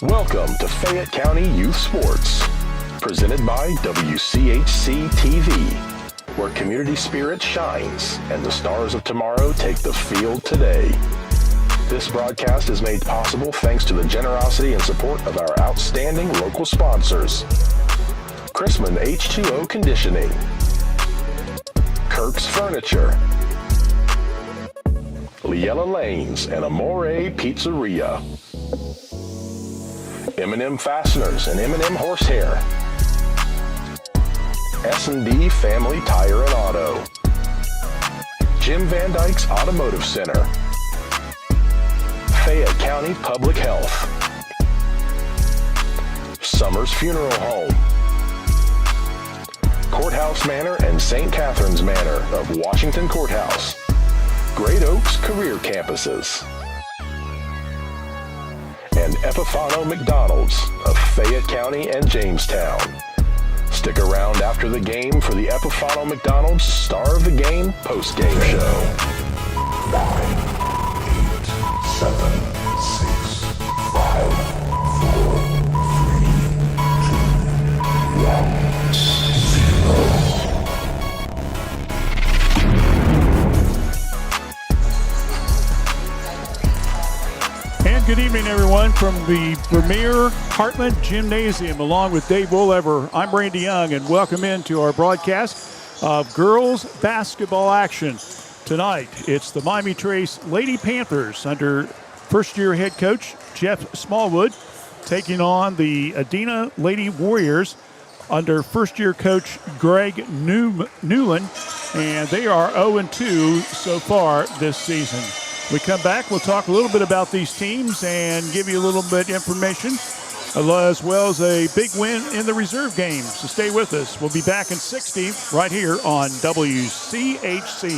Welcome to Fayette County Youth Sports, presented by WCHC TV, where community spirit shines and the stars of tomorrow take the field today. This broadcast is made possible thanks to the generosity and support of our outstanding local sponsors: Chrisman H2O Conditioning, Kirk's Furniture, Liella Lanes and Amore Pizzeria, M&M Fasteners and M&M Horsehair, S&D Family Tire and Auto, Jim Van Dyke's Automotive Center, Fayette County Public Health, Summers Funeral Home, Courthouse Manor and St. Catherine's Manor of Washington Courthouse, Great Oaks Career Campuses, and Epifano McDonald's of Fayette County and Jamestown. Stick around after the game for the Epifano McDonald's Star of the Game post-game show. 9, 8, 7, 6, 5, 4, 3, 2, 1, 0. And good evening, everyone, from the Premier Heartland Gymnasium, along with Dave Wolever. I'm Randy Young, and welcome into our broadcast of girls basketball action. Tonight, it's the Miami Trace Lady Panthers under first-year head coach Jeff Smallwood taking on the Adena Lady Warriors under first-year coach Greg Newland, and they are 0-2 so far this season. We come back, we'll talk a little bit about these teams and give you a little bit information, as well as a big win in the reserve games. So stay with us. We'll be back in 60 right here on WCHC.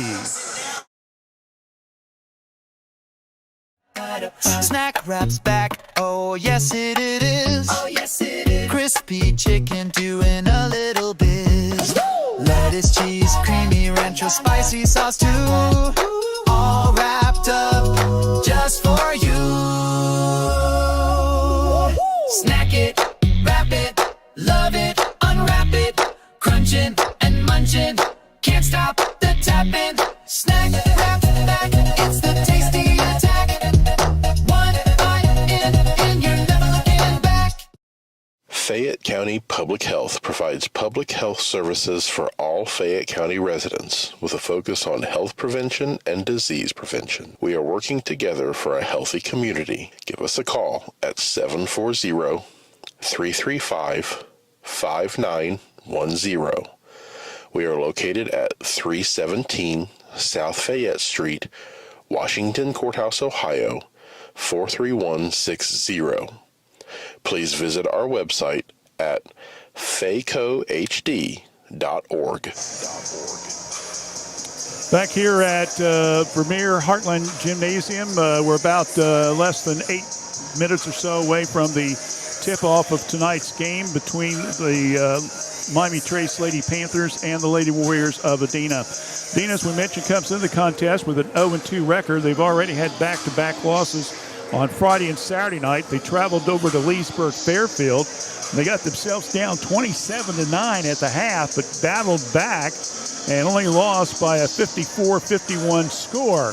Snack Wrap's back, oh yes it is. Oh yes it is. Crispy chicken doing a little biz. Lettuce, cheese, creamy rancho, spicy sauce too. All wrapped up just for you. Snack it, wrap it, love it, unwrap it, crunching and munching, can't stop the tapping. Snack Wrap back, it's the tasty attack. One bite in, and you're never looking back. Fayette County Public Health provides public health services for all Fayette County residents with a focus on health prevention and disease prevention. We are working together for a healthy community. Give us a call at 740-335-5910. We are located at 317 South Fayette Street, Washington Courthouse, Ohio, 43160. Please visit our website at faycohd.org. Back here at Premier Heartland Gymnasium, we're about less than 8 minutes or so away from the tip-off of tonight's game between the Miami Trace Lady Panthers and the Lady Warriors of Adena. Adena, as we mentioned, comes into the contest with an 0-2 record. They've already had back-to-back losses on Friday and Saturday night. They traveled over to Leesburg Fairfield. They got themselves down 27-9 at the half, but battled back and only lost by a 54-51 score.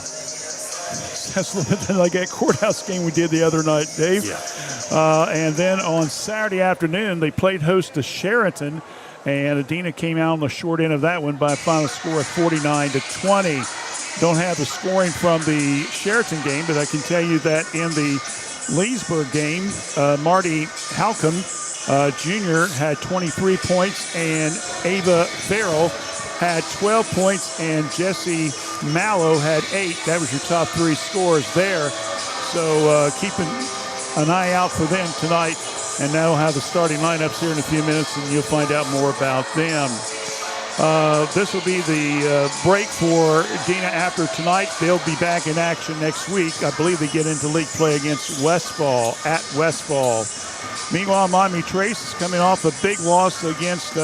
That's a little bit like that courthouse game we did the other night, Dave. Yeah. And then on Saturday afternoon, they played host to Sheraton, and Adena came out on the short end of that one by a final score of 49-20. Don't have the scoring from the Sheraton game, but I can tell you that in the Leesburg game, Marty Halcomb Jr. had 23 points, and Ava Farrell had 12 points, and Jesse Mallow had 8. That was your top 3 scores there. So keeping an eye out for them tonight, and now we'll have the starting lineups here in a few minutes, and you'll find out more about them. This will be the break for Adena after tonight. They'll be back in action next week. I believe they get into league play against Westfall at Westfall. Meanwhile, Miami Trace is coming off a big loss against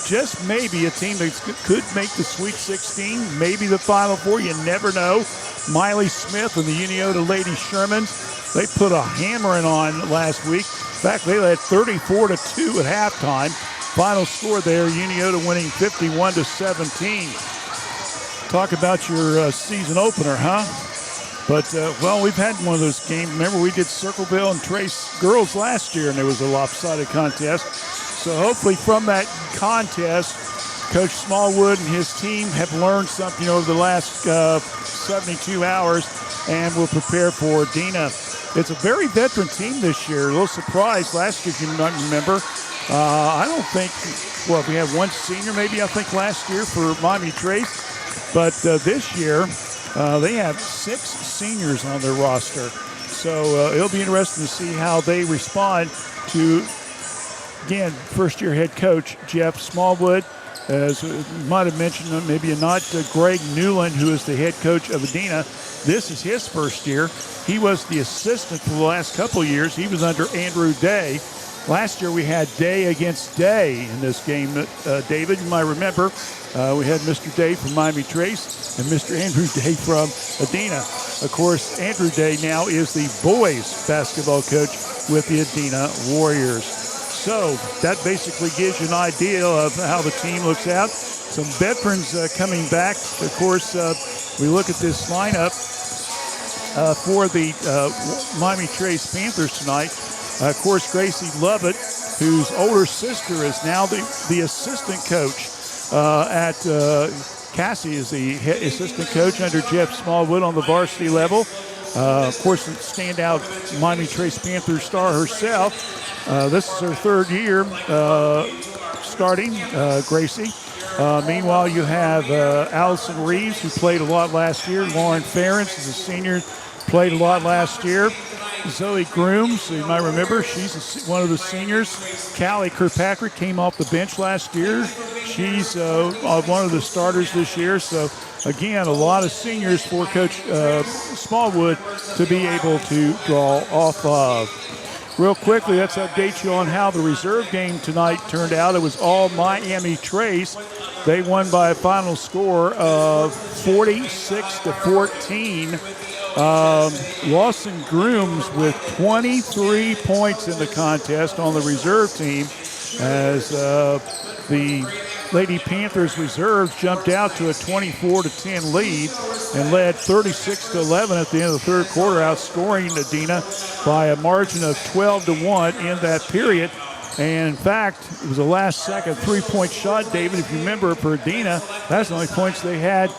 just maybe a team that could make the Sweet 16, maybe the Final Four. You never know. Miley Smith and the Uniota Lady Shermans They put a hammering on last week. In fact, they led 34-2 at halftime. Final score there, Uniota winning 51-17. Talk about your season opener, huh? But, well, we've had one of those games. Remember, we did Circleville and Trace girls last year, and there was a lopsided contest. So hopefully from that contest, Coach Smallwood and his team have learned something over the last 72 hours and will prepare for Adena. It's a very veteran team this year. A little surprised last year, if you might remember. I don't think, well, we had one senior maybe, I think, last year for Miami Trace. But this year, they have 6 seniors on their roster. So it'll be interesting to see how they respond to, again, first-year head coach Jeff Smallwood. As you might have mentioned, maybe not Greg Newland, who is the head coach of Adena. This is his first year. He was the assistant for the last couple of years. He was under Andrew Day. Last year we had Day against Day in this game. David, you might remember, we had Mr. Day from Miami Trace and Mr. Andrew Day from Adena. Of course, Andrew Day now is the boys basketball coach with the Adena Warriors. So that basically gives you an idea of how the team looks out. Some veterans coming back. Of course, we look at this lineup for the Miami Trace Panthers tonight. Of course, Gracie Lovett, whose older sister is now the assistant coach at Cassie is the assistant coach under Jeff Smallwood on the varsity level. Of course, the standout Miami Trace Panthers star herself. This is her third year starting, Gracie. Meanwhile, you have Allison Reeves, who played a lot last year. Lauren Ferentz is a senior, played a lot last year. Zoe Grooms, you might remember, she's one of the seniors. Callie Kirkpatrick came off the bench last year. She's one of the starters this year. So, again, a lot of seniors for Coach Smallwood to be able to draw off of. Real quickly, let's update you on how the reserve game tonight turned out. It was all Miami Trace. They won by a final score of 46-14. Lawson Grooms with 23 points in the contest on the reserve team as the Lady Panthers reserves jumped out to a 24-10 lead and led 36-11 at the end of the third quarter, outscoring Adena by a margin of 12-1 in that period. And in fact, it was a last-second three-point shot, David. If you remember, for Adena, that's the only points they had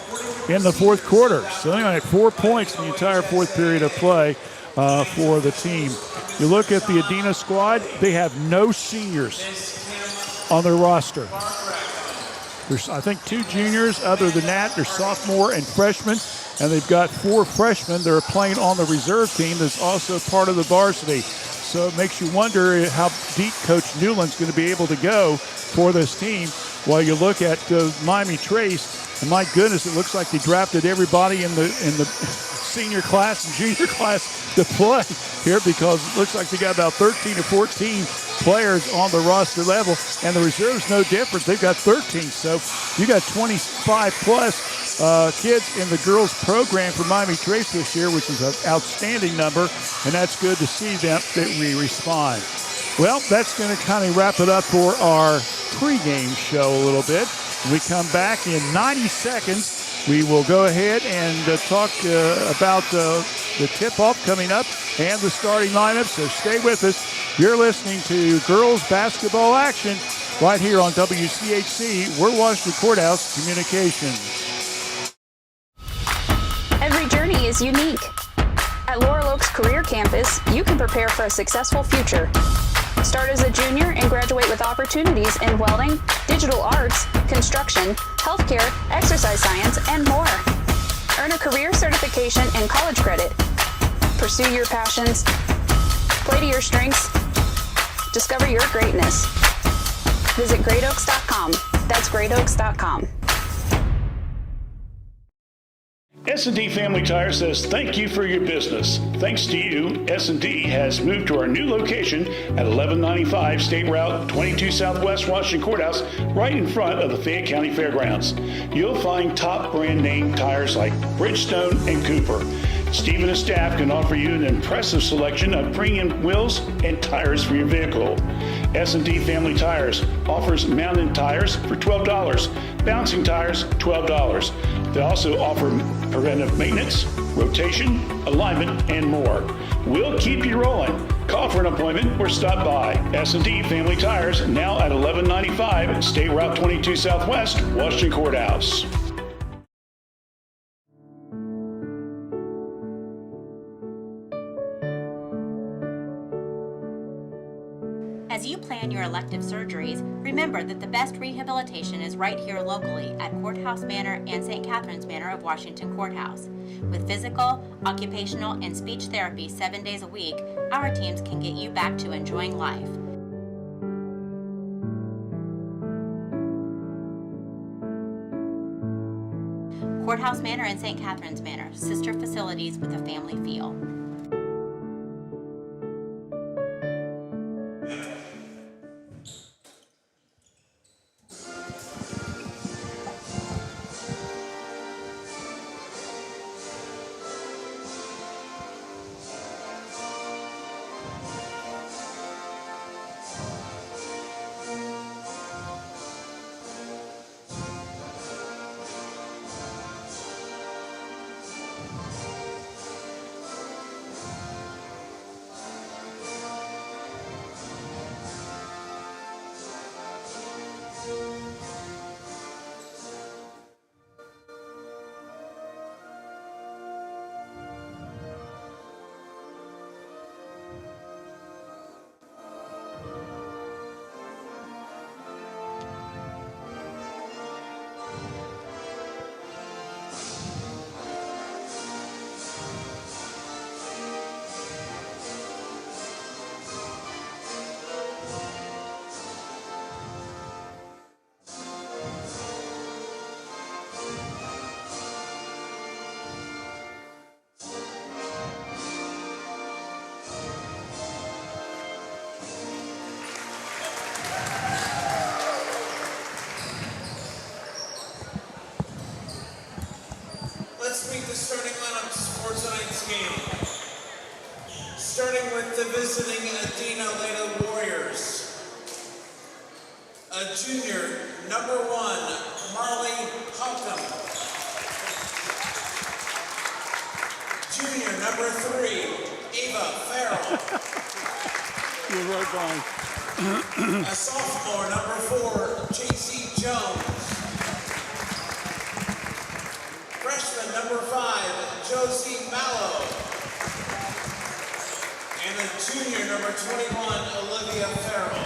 in the fourth quarter. So they only had 4 points in the entire fourth period of play for the team. You look at the Adena squad, they have no seniors on their roster. There's, I think, 2 juniors. Other than that, they're sophomore and freshmen, and they've got 4 freshmen that are playing on the reserve team that's also part of the varsity. So it makes you wonder how deep Coach Newland's going to be able to go for this team. While you look at Miami Trace, and my goodness, it looks like they drafted everybody in the senior class and junior class to play here, because it looks like they got about 13 or 14 players on the roster level, and the reserve's no different. They've got 13, so you got 25 plus kids in the girls program for Miami Trace this year, which is an outstanding number, and that's good to see that we respond. Well, that's going to kind of wrap it up for our pregame show a little bit. When we come back in 90 seconds, we will go ahead and talk about the tip-off coming up and the starting lineup, so stay with us. You're listening to girls basketball action right here on WCHC. We're Washington Courthouse Communications. Every journey is unique. At Laurel Oaks Career Campus, you can prepare for a successful future. Start as a junior and graduate with opportunities in welding, digital arts, construction, healthcare, exercise science, and more. Earn a career certification and college credit. Pursue your passions. Play to your strengths. Discover your greatness. Visit greatoaks.com. That's greatoaks.com. S&D Family Tire says thank you for your business. Thanks to you, S&D has moved to our new location at 1195 State Route 22 Southwest Washington Courthouse, right in front of the Fayette County Fairgrounds. You'll find top brand name tires like Bridgestone and Cooper. Steve and his staff can offer you an impressive selection of premium wheels and tires for your vehicle. S&D Family Tires offers mounted tires for $12, bouncing tires $12. They also offer preventive maintenance, rotation, alignment, and more. We'll keep you rolling. Call for an appointment or stop by. S&D Family Tires, now at 1195 State Route 22 Southwest, Washington Courthouse. As you plan your elective surgeries, remember that the best rehabilitation is right here locally at Courthouse Manor and St. Catherine's Manor of Washington Courthouse. With physical, occupational, and speech therapy 7 days a week, our teams can get you back to enjoying life. Courthouse Manor and St. Catherine's Manor, sister facilities with a family feel. Let's meet the starting lineup for tonight's game. Starting with the visiting Adena Warriors. A junior, number 1, Marley Halcomb. Junior, number 3, Ava Farrell. You're right, A sophomore, number 4, JC Jones. Freshman, number 5, Josie Mallow. And a junior, number 21, Olivia Farrell.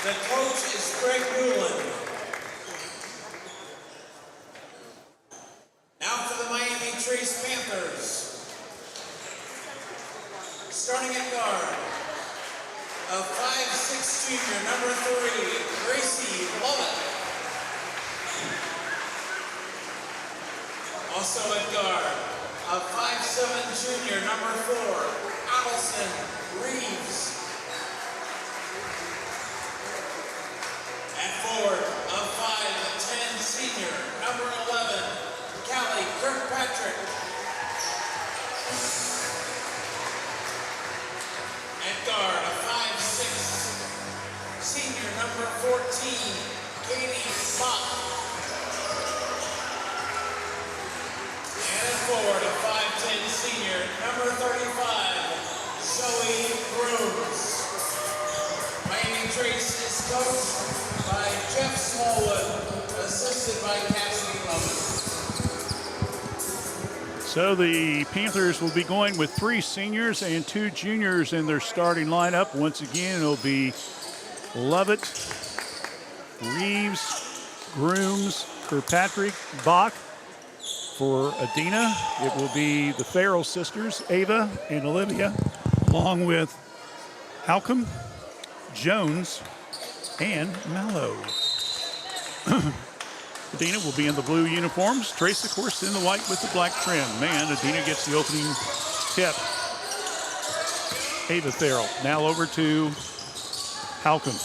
The coach is Greg Newland. Now for the Miami Trace Panthers. Starting at guard, a 5'6" junior, number 3, Gracie Lovett. Also at guard, a 5'7" junior, number 4, Allison Reeves. At forward, a 5'10" senior, number 11, Callie Kirkpatrick. At guard, a 5'6" senior, number 14, Katie Bach. And at forward, a 5'10" senior, number 35, Zoe Grooms. Miami Trace is coached by Jeff Smallwood, assisted by Cassidy Lovett. So the Panthers will be going with 3 seniors and 2 juniors in their starting lineup. Once again, it'll be Lovett, Reeves, Grooms, Kirkpatrick, Bach. For Adena, it will be the Farrell sisters, Ava and Olivia, along with Halcomb, Jones, and Mallow. Adena will be in the blue uniforms. Trace, of course, in the white with the black trim. Man, Adena gets the opening tip. Ava Farrell. Now over to Halcomb,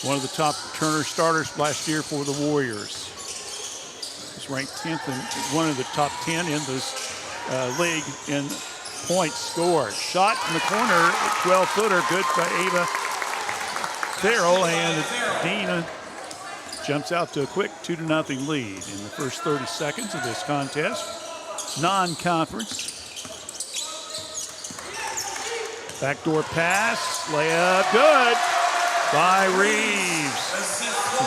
one of the top Turner starters last year for the Warriors. Ranked 10th and one of the top 10 in this league in points scored. Shot in the corner, 12-footer, good by Ava Farrell, and Adena jumps out to a quick 2-0 lead in the first 30 seconds of this contest. Non-conference. Backdoor pass, layup, good by Reeves.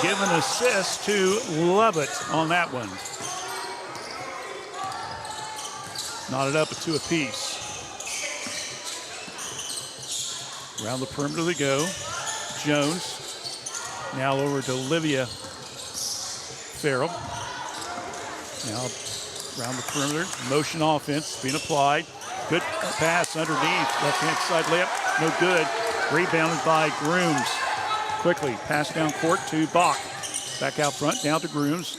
Give an assist to Lovett on that one. Knotted up at 2 apiece. Around the perimeter they go. Jones. Now over to Olivia Farrell. Now around the perimeter. Motion offense being applied. Good pass underneath. Left-hand side layup. No good. Rebounded by Grooms. Quickly pass down court to Bach. Back out front. Down to Grooms.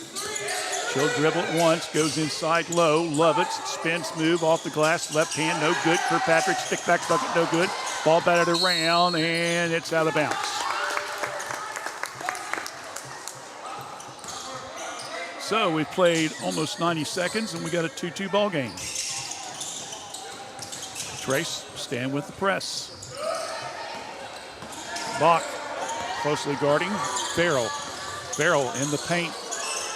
She'll dribble it once. Goes inside low. Lovett. Spins move off the glass. Left hand. No good. Kirkpatrick. Stick back bucket. No good. Ball batted around. And it's out of bounds. So we've played almost 90 seconds and we got a 2-2 ball game. Trace stand with the press. Bach closely guarding Farrell. Farrell in the paint.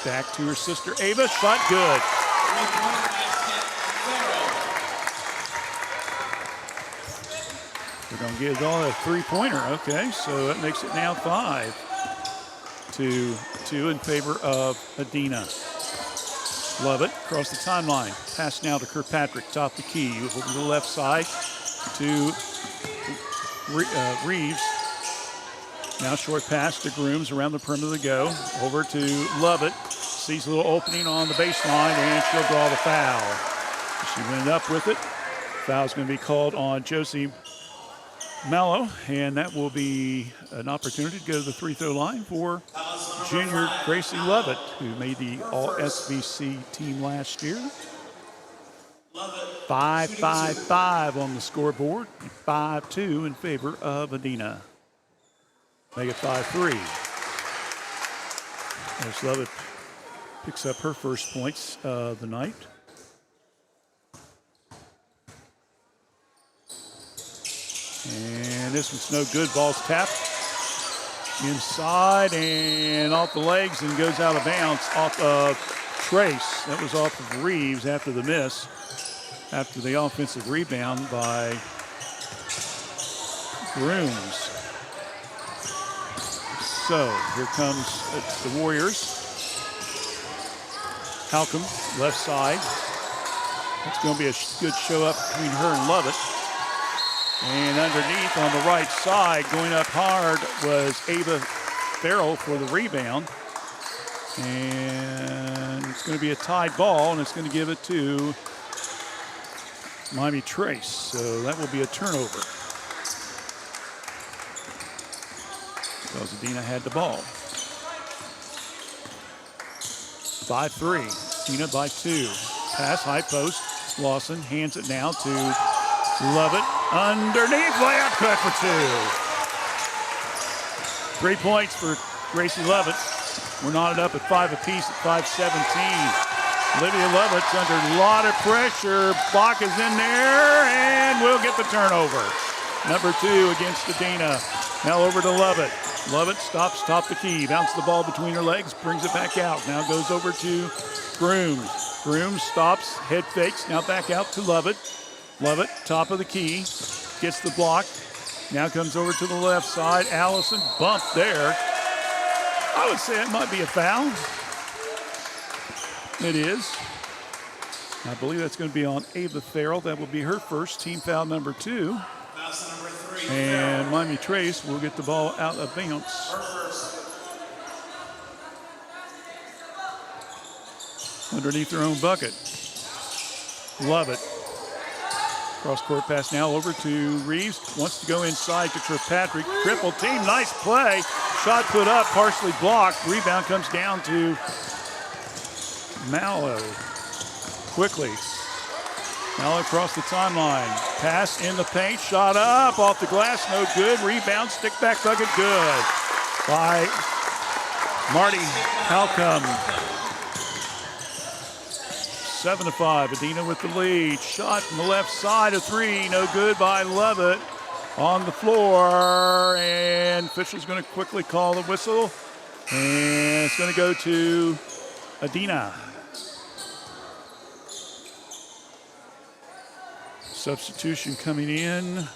Back to her sister Ava. Shot good. We're going to give it all a 3-pointer. Okay, so that makes it now 5-2 in favor of Adena. Lovett across the timeline. Pass now to Kirkpatrick, top the key. Over to the left side to Reeves. Now short pass to Grooms around the perimeter to go. Over to Lovett. Sees a little opening on the baseline, and she'll draw the foul. She went up with it. Foul's going to be called on Josie Mallow, and that will be an opportunity to go to the free-throw line for junior Gracie Lovett, who made the All-SBC team last year. 5-5-5 on the scoreboard, 5-2 in favor of Adena. Make it 5-3. As Lovett picks up her first points of the night. And this one's no good. Ball's tapped inside and off the legs and goes out of bounds off of Trace. That was off of Reeves after the miss, after the offensive rebound by Grooms. So here comes the Warriors. Halcomb, left side. It's going to be a good show up between her and Lovett. And underneath on the right side, going up hard, was Ava Farrell for the rebound. And it's going to be a tied ball, and it's going to give it to Miami Trace. So that will be a turnover. Because Adena had the ball. 5-3. Adena by 2. Pass, high post. Lawson hands it now to Lovett. Underneath, layup cut for 2. 3 points for Gracie Lovett. We're knotted up at 5 apiece at 5:17. Olivia Lovett's under a lot of pressure. Bach is in there, and we'll get the turnover. Number 2 against Adena. Now over to Lovett. Lovett stops, top the key, bounces the ball between her legs, brings it back out. Now goes over to Grooms. Grooms stops, head fakes, now back out to Lovett. Lovett, top of the key, gets the block. Now comes over to the left side. Allison bumped there. I would say it might be a foul. It is. I believe that's going to be on Ava Farrell. That will be her first, team foul number 2. And Miami Trace will get the ball out of bounds. Underneath their own bucket. Lovett. Cross court pass now over to Reeves. Wants to go inside to Kirkpatrick. Triple team, nice play. Shot put up, partially blocked. Rebound comes down to Mallow. Quickly. Mallow across the timeline. Pass in the paint, shot up, off the glass, no good. Rebound, stick back bucket, good. By Marty Halcomb. 7-5. Adena with the lead. Shot from the left side, a three. No good by Lovett. On the floor, and official's going to quickly call the whistle. And it's going to go to Adena. Substitution coming in.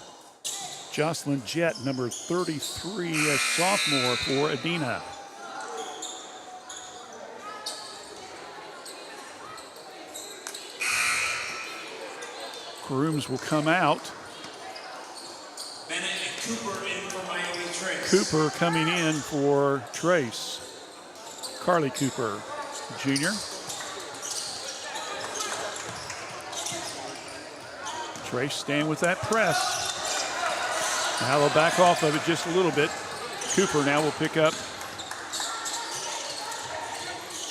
Jocelyn Jett, number 33, a sophomore for Adena. Grooms will come out. Bennett and Cooper in for Miami Trace. Cooper coming in for Trace. Carly Cooper, junior. Trace staying with that press. Now they'll back off of it just a little bit. Cooper now will pick up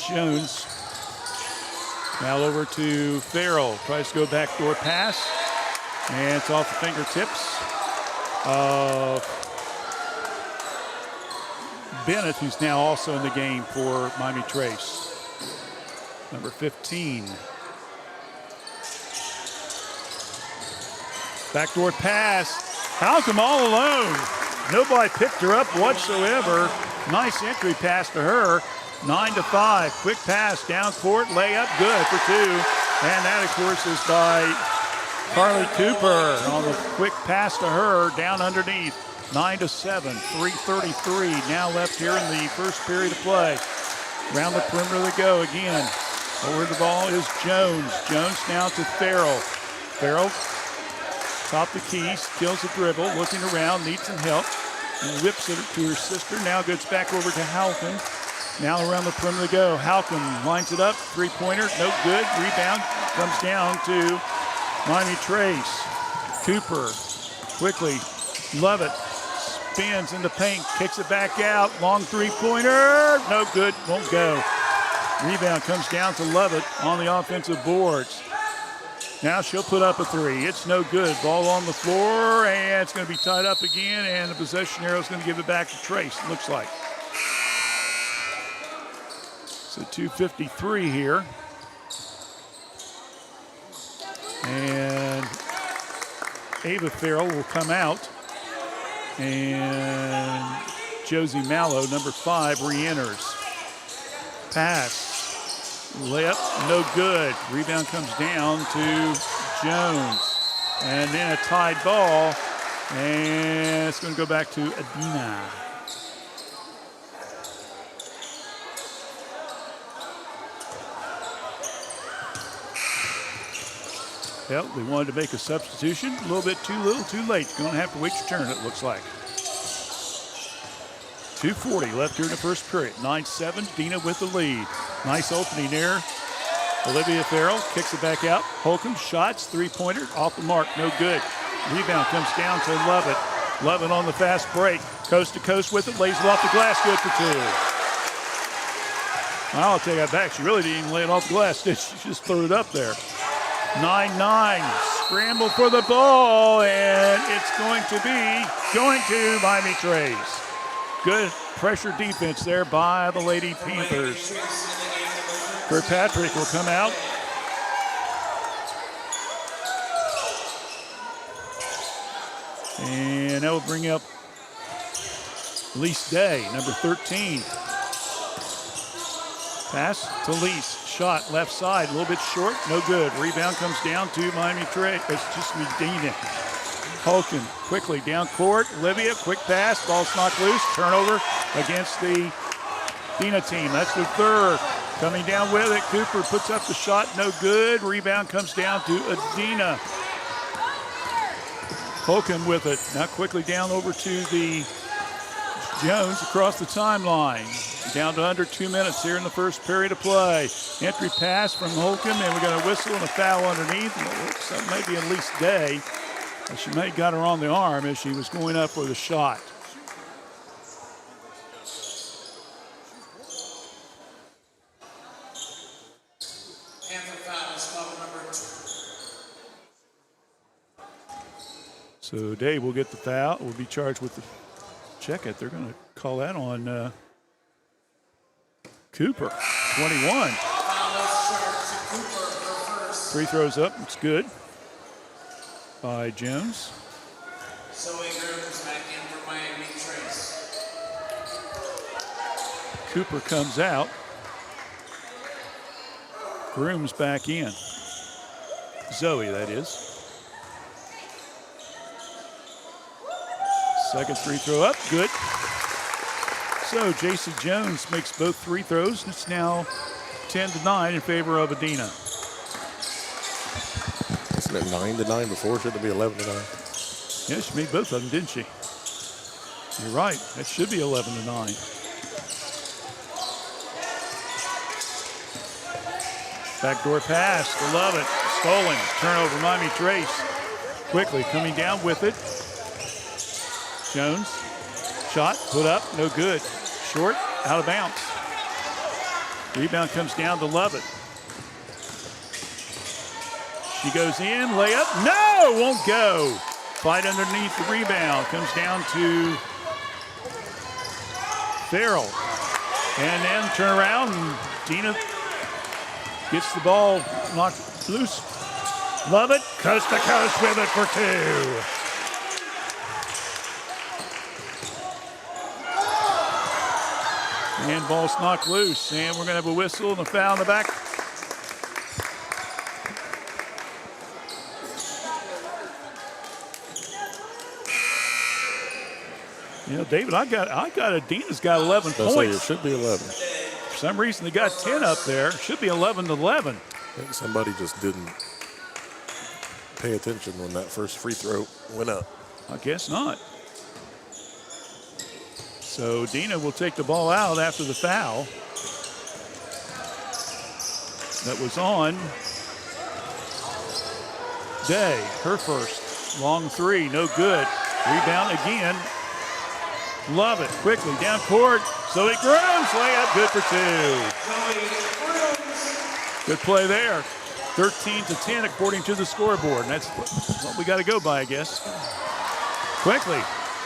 Jones. Now over to Farrell. Tries to go backdoor pass. And it's off the fingertips of Bennett, who's now also in the game for Miami Trace. Number 15. Backdoor pass. Halcom all alone. Nobody picked her up whatsoever. Nice entry pass to her. 9-5. Quick pass down court. Layup good for two. And that, of course, is by Carly Cooper on the quick pass to her down underneath. 9-7. 3:33 now left here in the first period of play. Around the perimeter they go again. Over the ball is Jones. Jones now to Farrell. Farrell top the key, steals the dribble, looking around, needs some help, and whips it to her sister. Now goes back over to Halcom. Now around the perimeter they go. Halcom lines it up, three-pointer, no good. Rebound comes down to Miami Trace. Cooper quickly, Lovett spins in the paint, kicks it back out, long three-pointer, no good, won't go. Rebound comes down to Lovett on the offensive boards. Now she'll put up a three. It's no good. Ball on the floor, and it's going to be tied up again, and the possession arrow is going to give it back to Trace, looks like. So 2:53 here. And Ava Farrell will come out, and Josie Mallow, number 5, re-enters. Pass. Layup, no good. Rebound comes down to Jones. And then a tied ball. And it's going to go back to Adena. Well, they wanted to make a substitution. A little too late. Going to have to wait your turn, it looks like. 2:40 left here in the first period. 9-7, Adena with the lead. Nice opening there. Olivia Farrell kicks it back out. Holcomb shots, three-pointer, off the mark, no good. Rebound comes down to Lovett. Lovett on the fast break. Coast to coast with it, lays it off the glass, good for two. I'll take that back. She really didn't even lay it off the glass, did she? She just threw it up there. 9-9, scramble for the ball, and it's going to Miami Trace. Good pressure defense there by the Lady Panthers. Kirkpatrick will come out. And that will bring up Lise Day, number 13. Pass to Lise. Shot left side, a little bit short, no good. Rebound comes down to Miami Trace. It's just Adena. Holcomb quickly down court. Olivia, quick pass, ball's knocked loose. Turnover against the Adena team. That's the third. Coming down with it, Cooper puts up the shot, no good. Rebound comes down to Adena. Holcomb with it. Now quickly down over to the Jones across the timeline. Down to under 2 minutes here in the first period of play. Entry pass from Holcomb, and we got a whistle and a foul underneath. And it looks like maybe at least Day. She may have got her on the arm as she was going up for the shot. So Day will get the foul, will be charged with the check it. They're going to call that on Cooper, 21. Free throws up. It's good by Jones. Zoe Grooms back in for Miami Trace. Cooper comes out. Grooms back in. Zoe, that is. Second free throw up, good. So J.C. Jones makes both free throws, and it's now 10-9 in favor of Adena. Isn't it 9-9 before? Shouldn't it be 11-9? Yeah, she made both of them, didn't she? You're right. That should be 11-9. Backdoor pass to Lovett. Stolen. Turnover, Miami Trace. Quickly coming down with it. Jones. Shot. Put up. No good. Short. Out of bounds. Rebound comes down to Lovett. She goes in. Layup. No! Won't go. Fight underneath the rebound. Comes down to Farrell. And then turn around and Dina gets the ball knocked loose. Lovett, coast to coast with it for two. And ball's knocked loose. And we're going to have a whistle and a foul in the back. You know, David, I got Adena's got 11 points. It should be 11. For some reason, they got 10 up there. Should be 11-11. I think somebody just didn't pay attention when that first free throw went up. I guess not. So Adena will take the ball out after the foul. That was on Day, her first. Long three, no good. Rebound again. Love it. Quickly down court. Zoe Grooms, layup, good for two. Good play there. 13-10 according to the scoreboard. And that's what we got to go by, I guess. Quickly.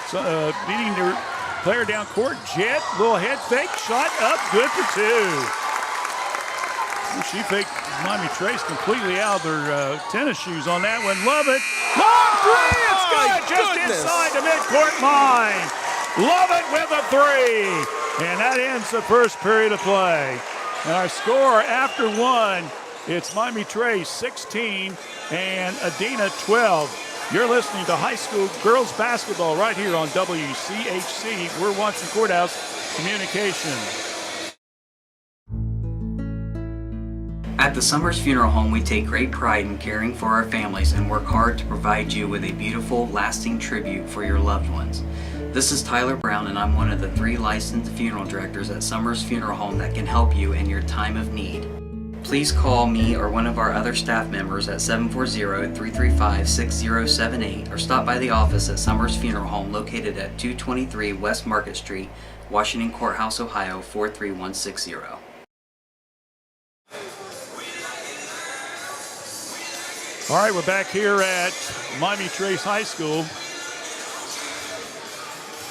So, beating their player down court. Jet, little head fake, shot up, good for two. She faked Miami Trace completely out of their tennis shoes on that one. Love it. Long three, it's good. Just inside the midcourt line. Love it with a three. And that ends the first period of play. And our score after one, it's Miami Trace 16 and Adena 12. You're listening to high school girls basketball right here on WCHC. We're Watson Courthouse Communications. At the Summers Funeral Home, we take great pride in caring for our families and work hard to provide you with a beautiful, lasting tribute for your loved ones. This is Tyler Brown, and I'm one of the 3 licensed funeral directors at Summers Funeral Home that can help you in your time of need. Please call me or one of our other staff members at 740-335-6078 or stop by the office at Summers Funeral Home located at 223 West Market Street, Washington Courthouse, Ohio 43160. All right, we're back here at Miami Trace High School.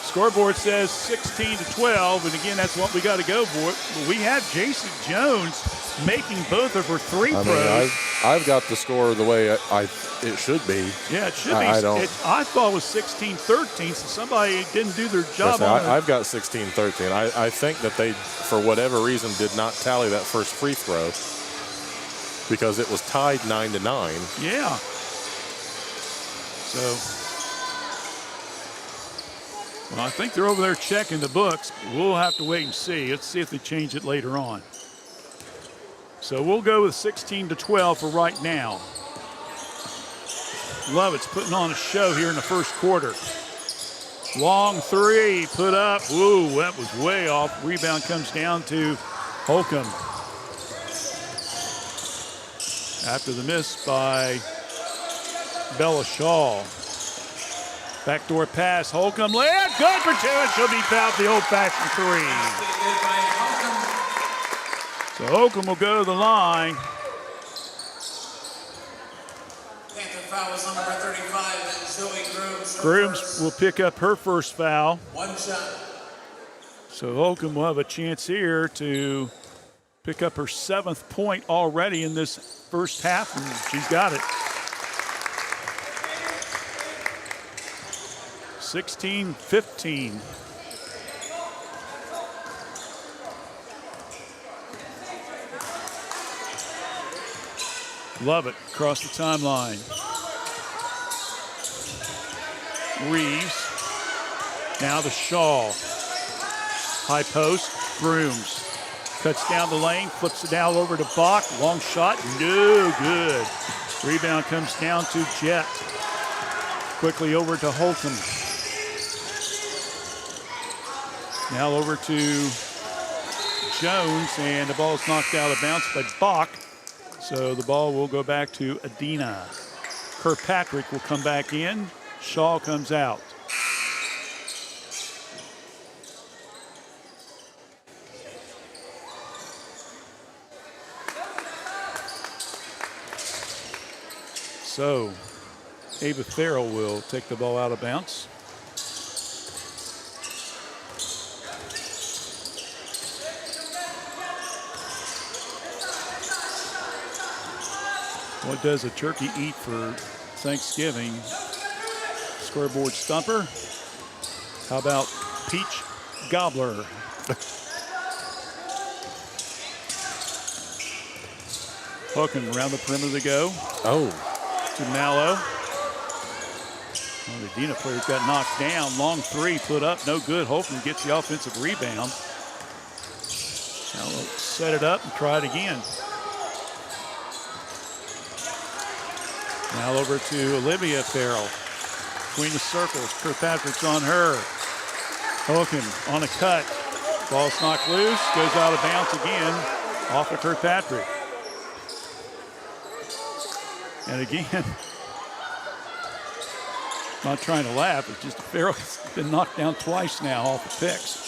Scoreboard says 16-12, and again, that's what we got to go for. But we have J.C. Jones making both of her three throws. I've got the score the way it should be. Yeah, it should be. I thought it was 16-13, so somebody didn't do their job on it. I've got 16-13. I think that they, for whatever reason, did not tally that first free throw because it was tied 9-9. Yeah. So, well, I think they're over there checking the books. We'll have to wait and see. Let's see if they change it later on. So we'll go with 16-12 for right now. Lovett's putting on a show here in the first quarter. Long three, put up. Woo, that was way off. Rebound comes down to Holcomb. After the miss by Bella Shaw. Backdoor pass, Holcomb layup, good for two, and she'll be fouled the old-fashioned three. So Holcomb will go to the line. Panther foul is number 35, and Zoe Grooms. Grooms will pick up her first foul. One shot. So Holcomb will have a chance here to pick up her 7th point already in this first half, and she's got it. 16-15. Love it across the timeline. Reeves. Now the Shaw. High post. Grooms. Cuts down the lane. Flips it out over to Bach. Long shot. No good. Rebound comes down to Jet. Quickly over to Holcomb. Now over to Jones. And the ball is knocked out of bounds by Bach. So the ball will go back to Adena. Kirkpatrick will come back in. Shaw comes out. So Ava Farrell will take the ball out of bounds. What does a turkey eat for Thanksgiving? Scoreboard stumper. How about peach gobbler? Hooking around the perimeter to go. Oh. To Mallow. Well, the Adena players got knocked down. Long three put up, no good. Holcomb gets the offensive rebound. Mallow set it up and try it again. Now over to Olivia Farrell. Between the circles, Kirkpatrick's on her. Holcomb on a cut. Ball's knocked loose, goes out of bounds again, off of Kirkpatrick. And again, not trying to laugh, it's just Farrell's been knocked down twice now off the picks.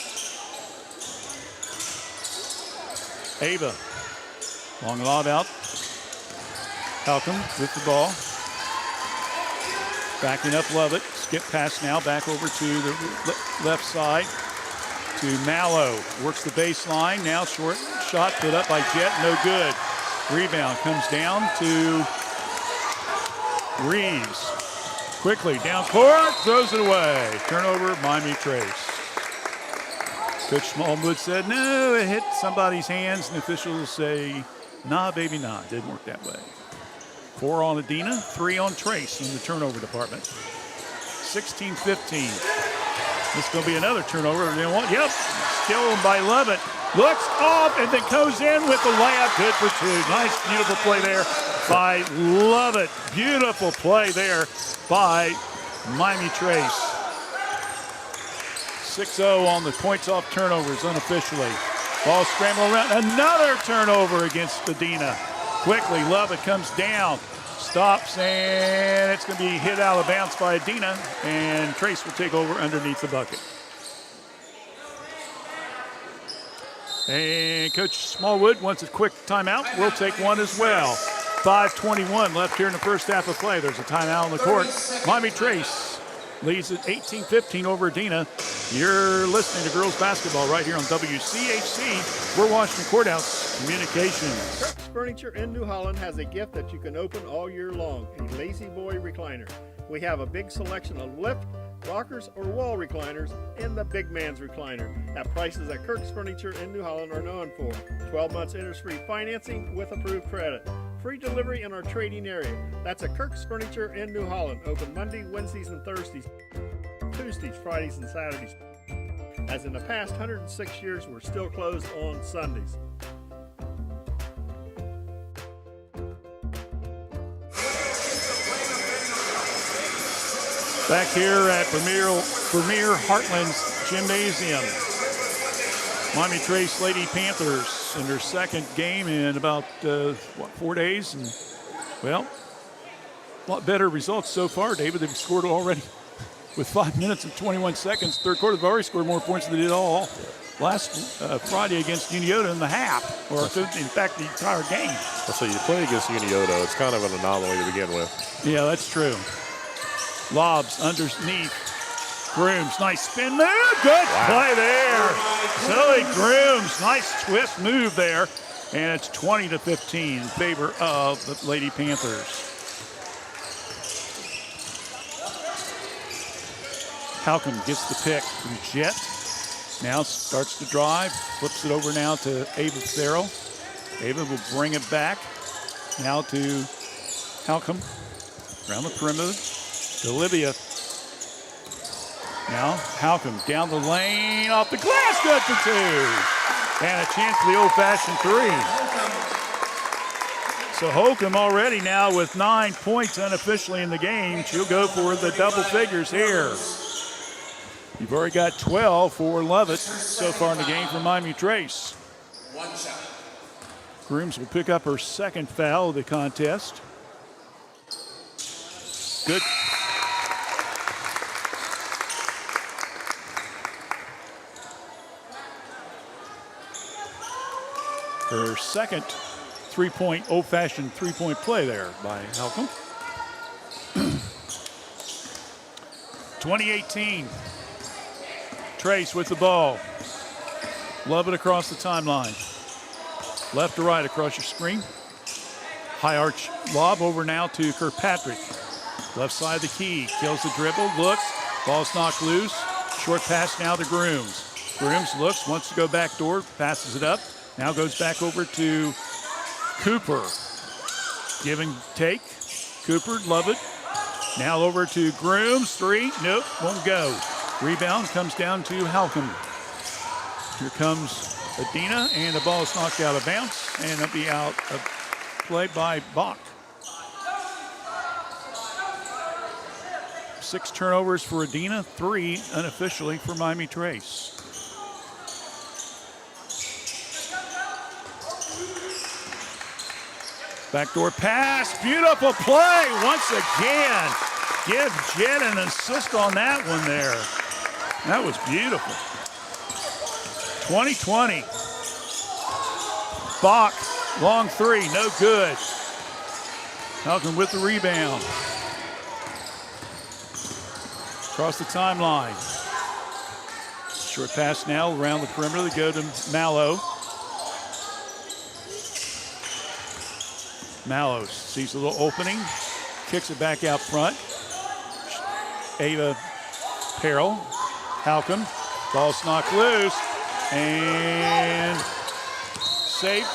Ava, long lob out. Holcomb with the ball. Backing up Lovett. Skip pass now back over to the left side to Mallow. Works the baseline. Now short shot put up by Jet. No good. Rebound comes down to Reeves. Quickly down court. Throws it away. Turnover, Miami Trace. Coach Smallwood said, no, it hit somebody's hands. And officials will say, nah, baby, nah. Didn't work that way. 4 on Adena, 3 on Trace in the turnover department. 16-15. This is going to be another turnover. Yep, still by Lovett. Looks off and then goes in with the layup. Good for 2. Nice, beautiful play there by Lovett. Beautiful play there by Miami Trace. 6-0 on the points off turnovers unofficially. Ball scramble around. Another turnover against Adena. Quickly, Lovett comes down. Stops, and it's going to be hit out of bounds by Adena, and Trace will take over underneath the bucket. And Coach Smallwood wants a quick timeout. We'll take one as well. 5:21 left here in the first half of play. There's a timeout on the court. Miami Trace leads at 18-15 over Adena. You're listening to girls basketball right here on WCHC. We're Washington Courthouse Communications. Kirk's Furniture in New Holland has a gift that you can open all year long, a Lazy Boy recliner. We have a big selection of lift, rockers, or wall recliners, and the big man's recliner at prices that Kirk's Furniture in New Holland are known for. 12 months interest-free financing with approved credit. Free delivery in our trading area. That's at Kirk's Furniture in New Holland. Open Monday, Wednesdays, and Thursdays. Tuesdays, Fridays, and Saturdays. As in the past 106 years, we're still closed on Sundays. Back here at Premier Heartland's Gymnasium. Miami Trace Lady Panthers in their second game in about, 4 days? And, well, a lot better results so far, David. They've scored already with 5 minutes and 21 seconds. Third quarter, they've already scored more points than they did all last Friday against Unioto in the half, or in fact, the entire game. So you play against Unioto. It's kind of an anomaly to begin with. Yeah, that's true. Lobs underneath. Grooms, nice spin move. Good play there. Zoe Grooms, nice twist move there And it's 20-15 in favor of the Lady Panthers. Halcomb gets the pick from Jet. Now starts to drive, flips it over now to Ava Farrell. Ava will bring it back now to Halcomb around the perimeter to Olivia. Now Halcomb down the lane, off the glass, good for two. And a chance for the old-fashioned three. So Holcomb already now with 9 points unofficially in the game. She'll go for the double figures here. You've already got 12 for Lovett so far in the game for Miami Trace. One shot. Grooms will pick up her second foul of the contest. Good. Her second three-point, old-fashioned three-point play there by Halcomb. 2018. Trace with the ball. Love it across the timeline. Left to right across your screen. High arch lob over now to Kirkpatrick. Left side of the key. Kills the dribble. Looks. Ball's knocked loose. Short pass now to Grooms. Grooms looks. Wants to go back door. Passes it up. Now goes back over to Cooper. Give and take. Cooper. Love it. Now over to Grooms. Three. Nope. Won't go. Rebound comes down to Halcomb. Here comes Adena, and the ball is knocked out of bounds, and it'll be out of play by Bach. 6 turnovers for Adena, 3 unofficially for Miami Trace. Backdoor pass, beautiful play once again. Give Jet an assist on that one there. That was beautiful. 20-20. Bach, long three, no good. Halcomb with the rebound. Across the timeline. Short pass now around the perimeter. They go to Mallow. Mallow sees a little opening, kicks it back out front. Ava Farrell, Halcomb, ball's knocked loose, and safe,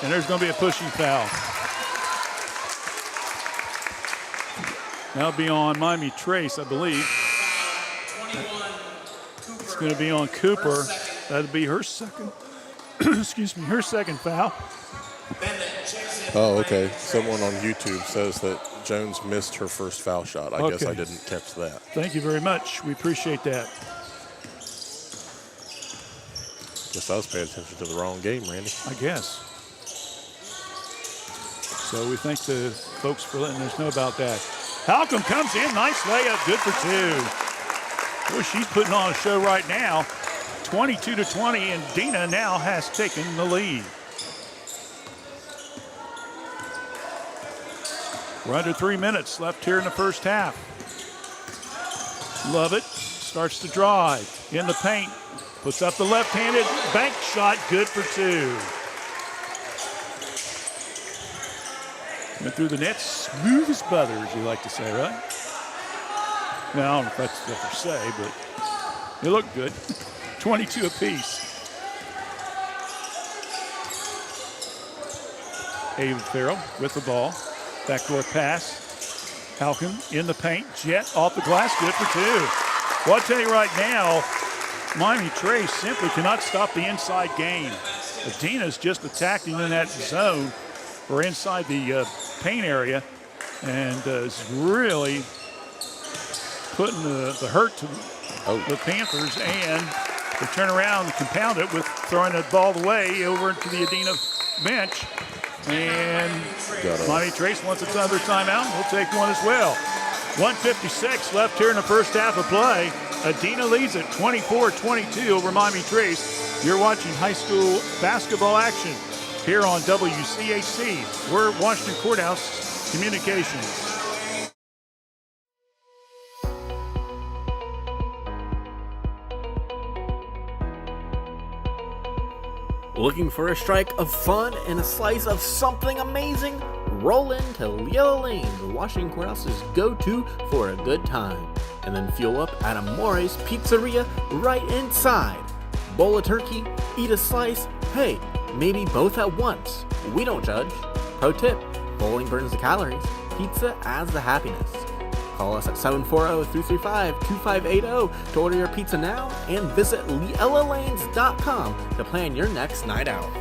and there's going to be a pushing foul. That'll be on Miami Trace, I believe. It's going to be on Cooper. That'll be her second, excuse me, her second foul. Oh, okay. Someone on YouTube says that Jones missed her first foul shot. I guess I didn't catch that. Thank you very much. We appreciate that. Guess I was paying attention to the wrong game, Randy. I guess. So we thank the folks for letting us know about that. Halcomb comes in. Nice layup. Good for two. Boy, she's putting on a show right now. 22-20, and Dina now has taken the lead. We're under 3 minutes left here in the first half. Lovett starts to drive in the paint. Puts up the left-handed bank shot, good for two. Went through the net, smooth as butter, as you like to say, right? No, I don't know if that's what they say, but it looked good. 22 apiece. Ava Farrell with the ball. Backdoor pass. Halcomb in the paint. Jet off the glass. Good for two. Well, I'll tell you right now, Miami Trace simply cannot stop the inside game. Adena's just attacking in that zone or inside the paint area and is really putting the hurt to the Panthers, and they turn around and compound it with throwing the ball away over into the Adena bench. And Miami Trace wants another timeout. We'll take one as well. 1:56 left here in the first half of play. Adena leads at 24-22 over Miami Trace. You're watching high school basketball action here on WCHC. We're Washington Courthouse Communications. Looking for a strike of fun and a slice of something amazing? Roll into Yellow Lane, the Washington Courthouse's go-to for a good time. And then fuel up at Amore's Pizzeria right inside. Bowl a turkey, eat a slice, hey, maybe both at once. We don't judge. Pro tip, bowling burns the calories, pizza adds the happiness. Call us at 740-335-2580 to order your pizza now and visit yellowlanes.com to plan your next night out.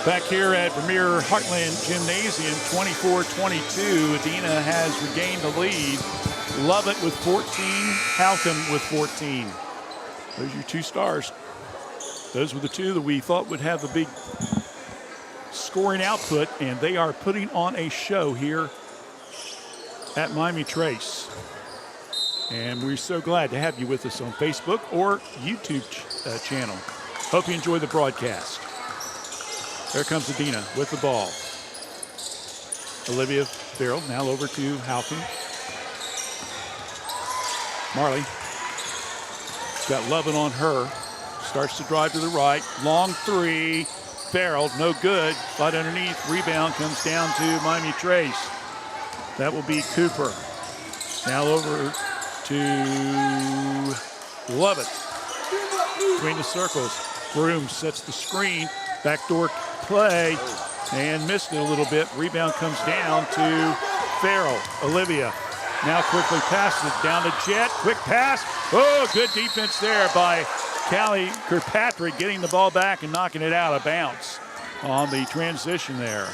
Back here at Premier Heartland Gymnasium, 24-22, Adena has regained the lead. Lovett with 14, Halcomb with 14. Those are your two stars. Those were the two that we thought would have the big scoring output, and they are putting on a show here at Miami Trace. And we're so glad to have you with us on Facebook or YouTube channel. Hope you enjoy the broadcast. There comes Adena with the ball. Olivia Farrell now over to Halcomb. Marley got Lovett on her. Starts to drive to the right. Long three. Farrell, no good. But underneath, rebound comes down to Miami Trace. That will be Cooper. Now over to Lovett. Between the circles. Broom sets the screen. Backdoor play. And missed it a little bit. Rebound comes down to Farrell. Olivia now quickly passes it down to Jet. Quick pass. Oh, good defense there by Callie Kirkpatrick, getting the ball back and knocking it out of bounds on the transition there.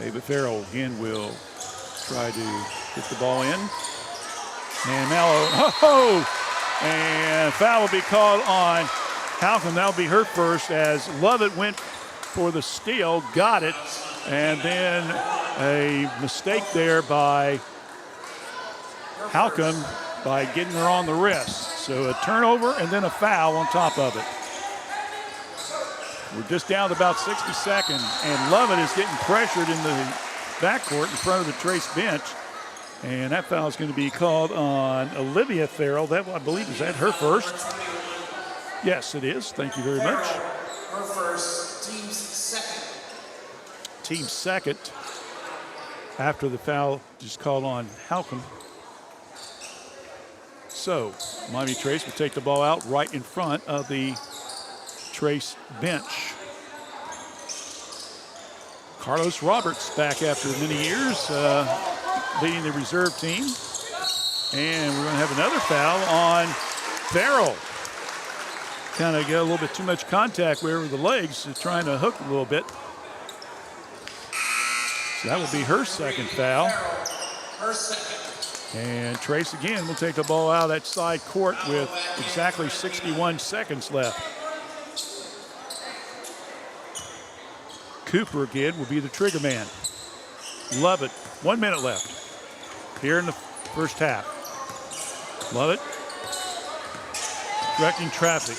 Ava Farrell again will try to get the ball in. And Mallow, and foul will be called on Halcomb. That'll be her first as Lovett went for the steal, got it, and then a mistake there by Halcomb by getting her on the wrist. So a turnover and then a foul on top of it. We're just down to about 60 seconds, and Lovett is getting pressured in the backcourt in front of the Trace bench. And that foul is going to be called on Olivia Farrell. That, I believe, is that her first? Yes, it is. Thank you very much. Her first, team's second. Team second after the foul is called on Halcomb. So Miami Trace will take the ball out right in front of the Trace bench. Carlos Roberts back after many years, leading the reserve team. And we're going to have another foul on Farrell. Kind of got a little bit too much contact with the legs, trying to hook a little bit. So that will be her second foul. Her second. And Trace again will take the ball out at side court with exactly 61 seconds left. Cooper again will be the trigger man. Lovett, 1 minute left here in the first half. Lovett directing traffic.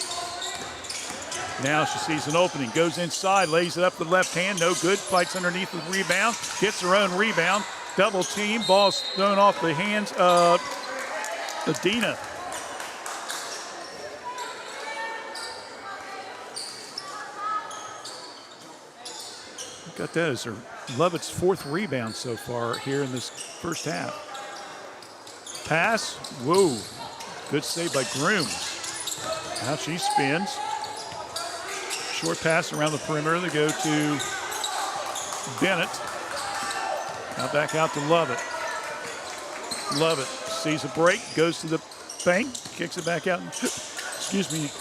Now she sees an opening, goes inside, lays it up the left hand, no good, fights underneath the rebound, gets her own rebound, double team, ball's thrown off the hands of Adena. Got that as her Lovett's fourth rebound so far here in this first half. Pass, whoa, good save by Grooms. Now she spins. Short pass around the perimeter. They go to Bennett. Now back out to Lovett. Lovett sees a break, goes to the bank, kicks it back out,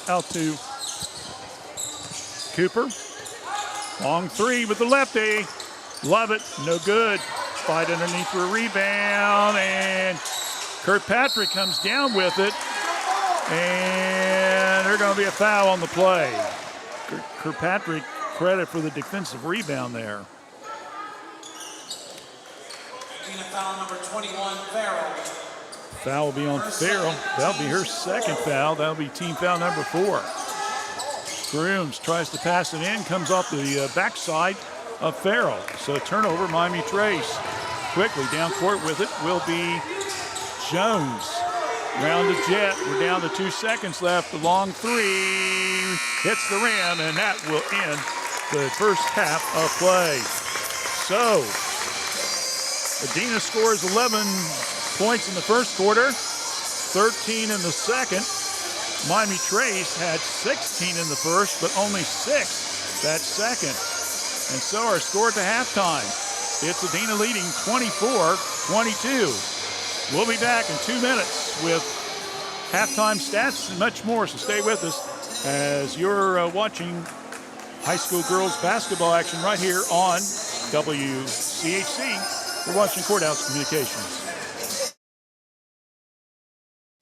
out to Cooper. Long three with the lefty. Lovett, no good. Fight underneath for a rebound, and Kirkpatrick comes down with it. And there's going to be a foul on the play. Kirkpatrick, credit for the defensive rebound there. Foul number 21, Farrell. Foul will be on Farrell. That'll be her second foul. That'll be team foul number 4. Grooms tries to pass it in, comes off the backside of Farrell. So turnover, Miami Trace. quickly. Down court with it will be Jones. Round to Jet. We're down to 2 seconds left. The long three hits the rim, and that will end the first half of play. So, Adena scores 11 points in the first quarter, 13 in the second. Miami Trace had 16 in the first, but only 6 that second. And so our score at the halftime, it's Adena leading 24-22. We'll be back in 2 minutes with halftime stats and much more, so stay with us as you're watching high school girls basketball action right here on WCHC for Washington Courthouse Communications.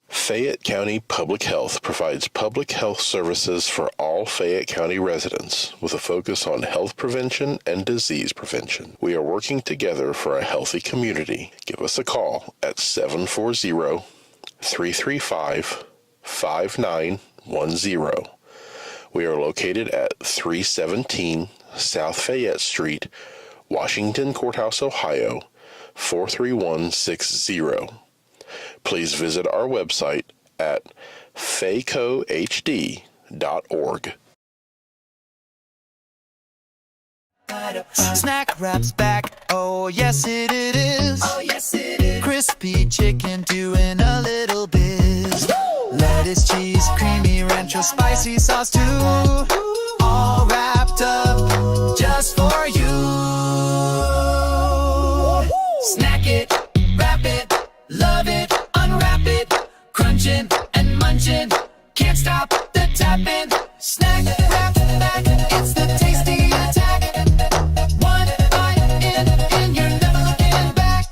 Fayette County Public Health provides public health services for all Fayette County residents with a focus on health prevention and disease prevention. We are working together for a healthy community. Give us a call at 740-335-5910. We are located at 317 South Fayette Street, Washington Courthouse, Ohio, 43160. Please visit our website at faycohd.org. Snack Wrap's back, oh yes it is. Oh yes it is. Crispy chicken doing a little biz. Lettuce, cheese, creamy ranch, spicy sauce too. All wrapped up just for you. Snack it, wrap it, love it, unwrap it, crunching and munching, can't stop the tapping. Snack Wrap back, it's the tasty attack. One bite in, and you're never looking back.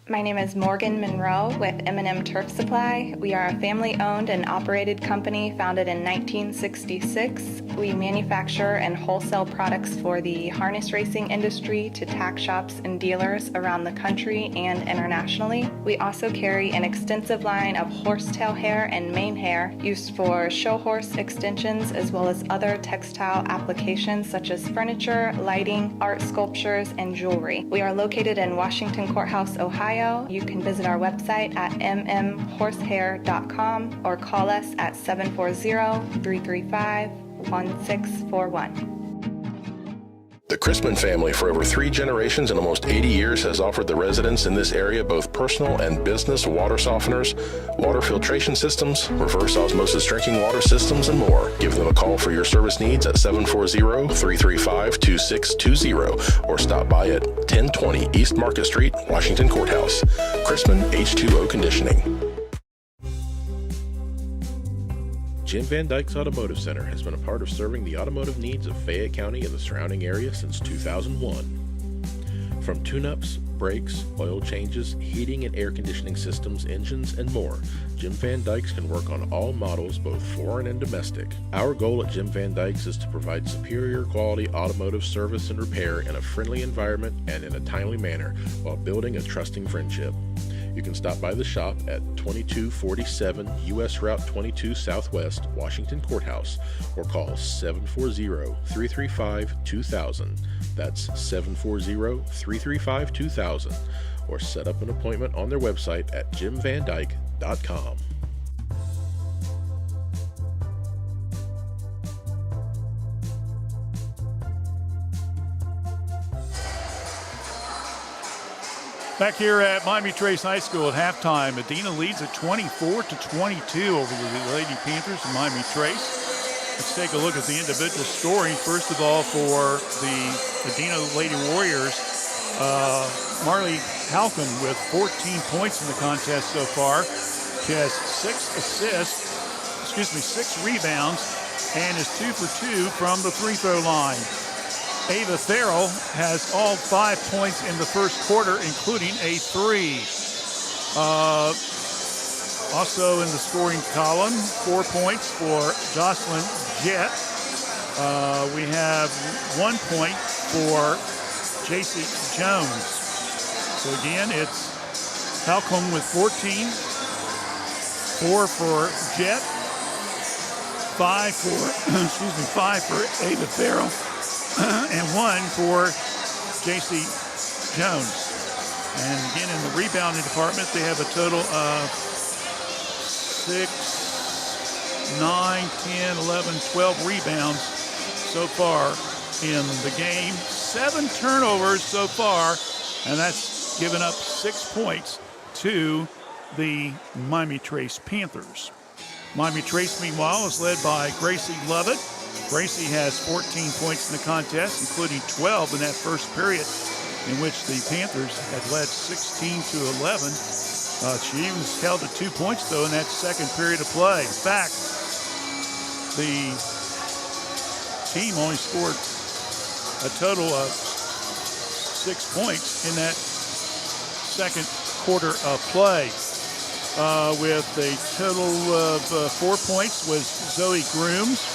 My name is Morgan Monroe with M&M Turf Supply. We are a family-owned and operated company founded in 1966. We manufacture and wholesale products for the harness racing industry to tack shops and dealers around the country and internationally. We also carry an extensive line of horsetail hair and mane hair used for show horse extensions as well as other textile applications such as furniture, lighting, art sculptures, and jewelry. We are located in Washington Courthouse, Ohio. You can visit our website at mmhorsehair.com or call us at 740-335-1641. The Chrisman family for over 3 generations and almost 80 years has offered the residents in this area both personal and business water softeners, water filtration systems, reverse osmosis drinking water systems, and more. Give them a call for your service needs at 740-335-2620 or stop by at 1020 East Market Street, Washington Courthouse. Chrisman H2O Conditioning. Jim Van Dyke's Automotive Center has been a part of serving the automotive needs of Fayette County and the surrounding area since 2001. From tune-ups, brakes, oil changes, heating and air conditioning systems, engines, and more, Jim Van Dyke's can work on all models, both foreign and domestic. Our goal at Jim Van Dyke's is to provide superior quality automotive service and repair in a friendly environment and in a timely manner while building a trusting friendship. You can stop by the shop at 2247 U.S. Route 22 Southwest, Washington Courthouse, or call 740-335-2000. That's 740-335-2000, or set up an appointment on their website at jimvandyke.com. Back here at Miami Trace High School at halftime, Adena leads at 24-22 over the Lady Panthers of Miami Trace. Let's take a look at the individual scoring. First of all, for the Adena Lady Warriors, Marley Halcomb with 14 points in the contest so far. She has 6 rebounds, and is 2 for 2 from the free throw line. Ava Farrell has all 5 points in the first quarter, including a 3. Also in the scoring column, 4 points for Jocelyn Jett. We have 1 point for JC Jones. So again, it's Halcomb with 14, 4 for Jett, 5 for Ava Farrell, and 1 for J.C. Jones. And again, in the rebounding department, they have a total of 6, 9, 10, 11, 12 rebounds so far in the game. 7 turnovers so far, and that's given up 6 points to the Miami Trace Panthers. Miami Trace, meanwhile, is led by Gracie Lovett. Gracie has 14 points in the contest, including 12 in that first period, in which the Panthers had led 16 to 11. She was held to 2 points, though, in that second period of play. In fact, the team only scored a total of 6 points in that second quarter of play. With a total of 4 points was Zoe Grooms,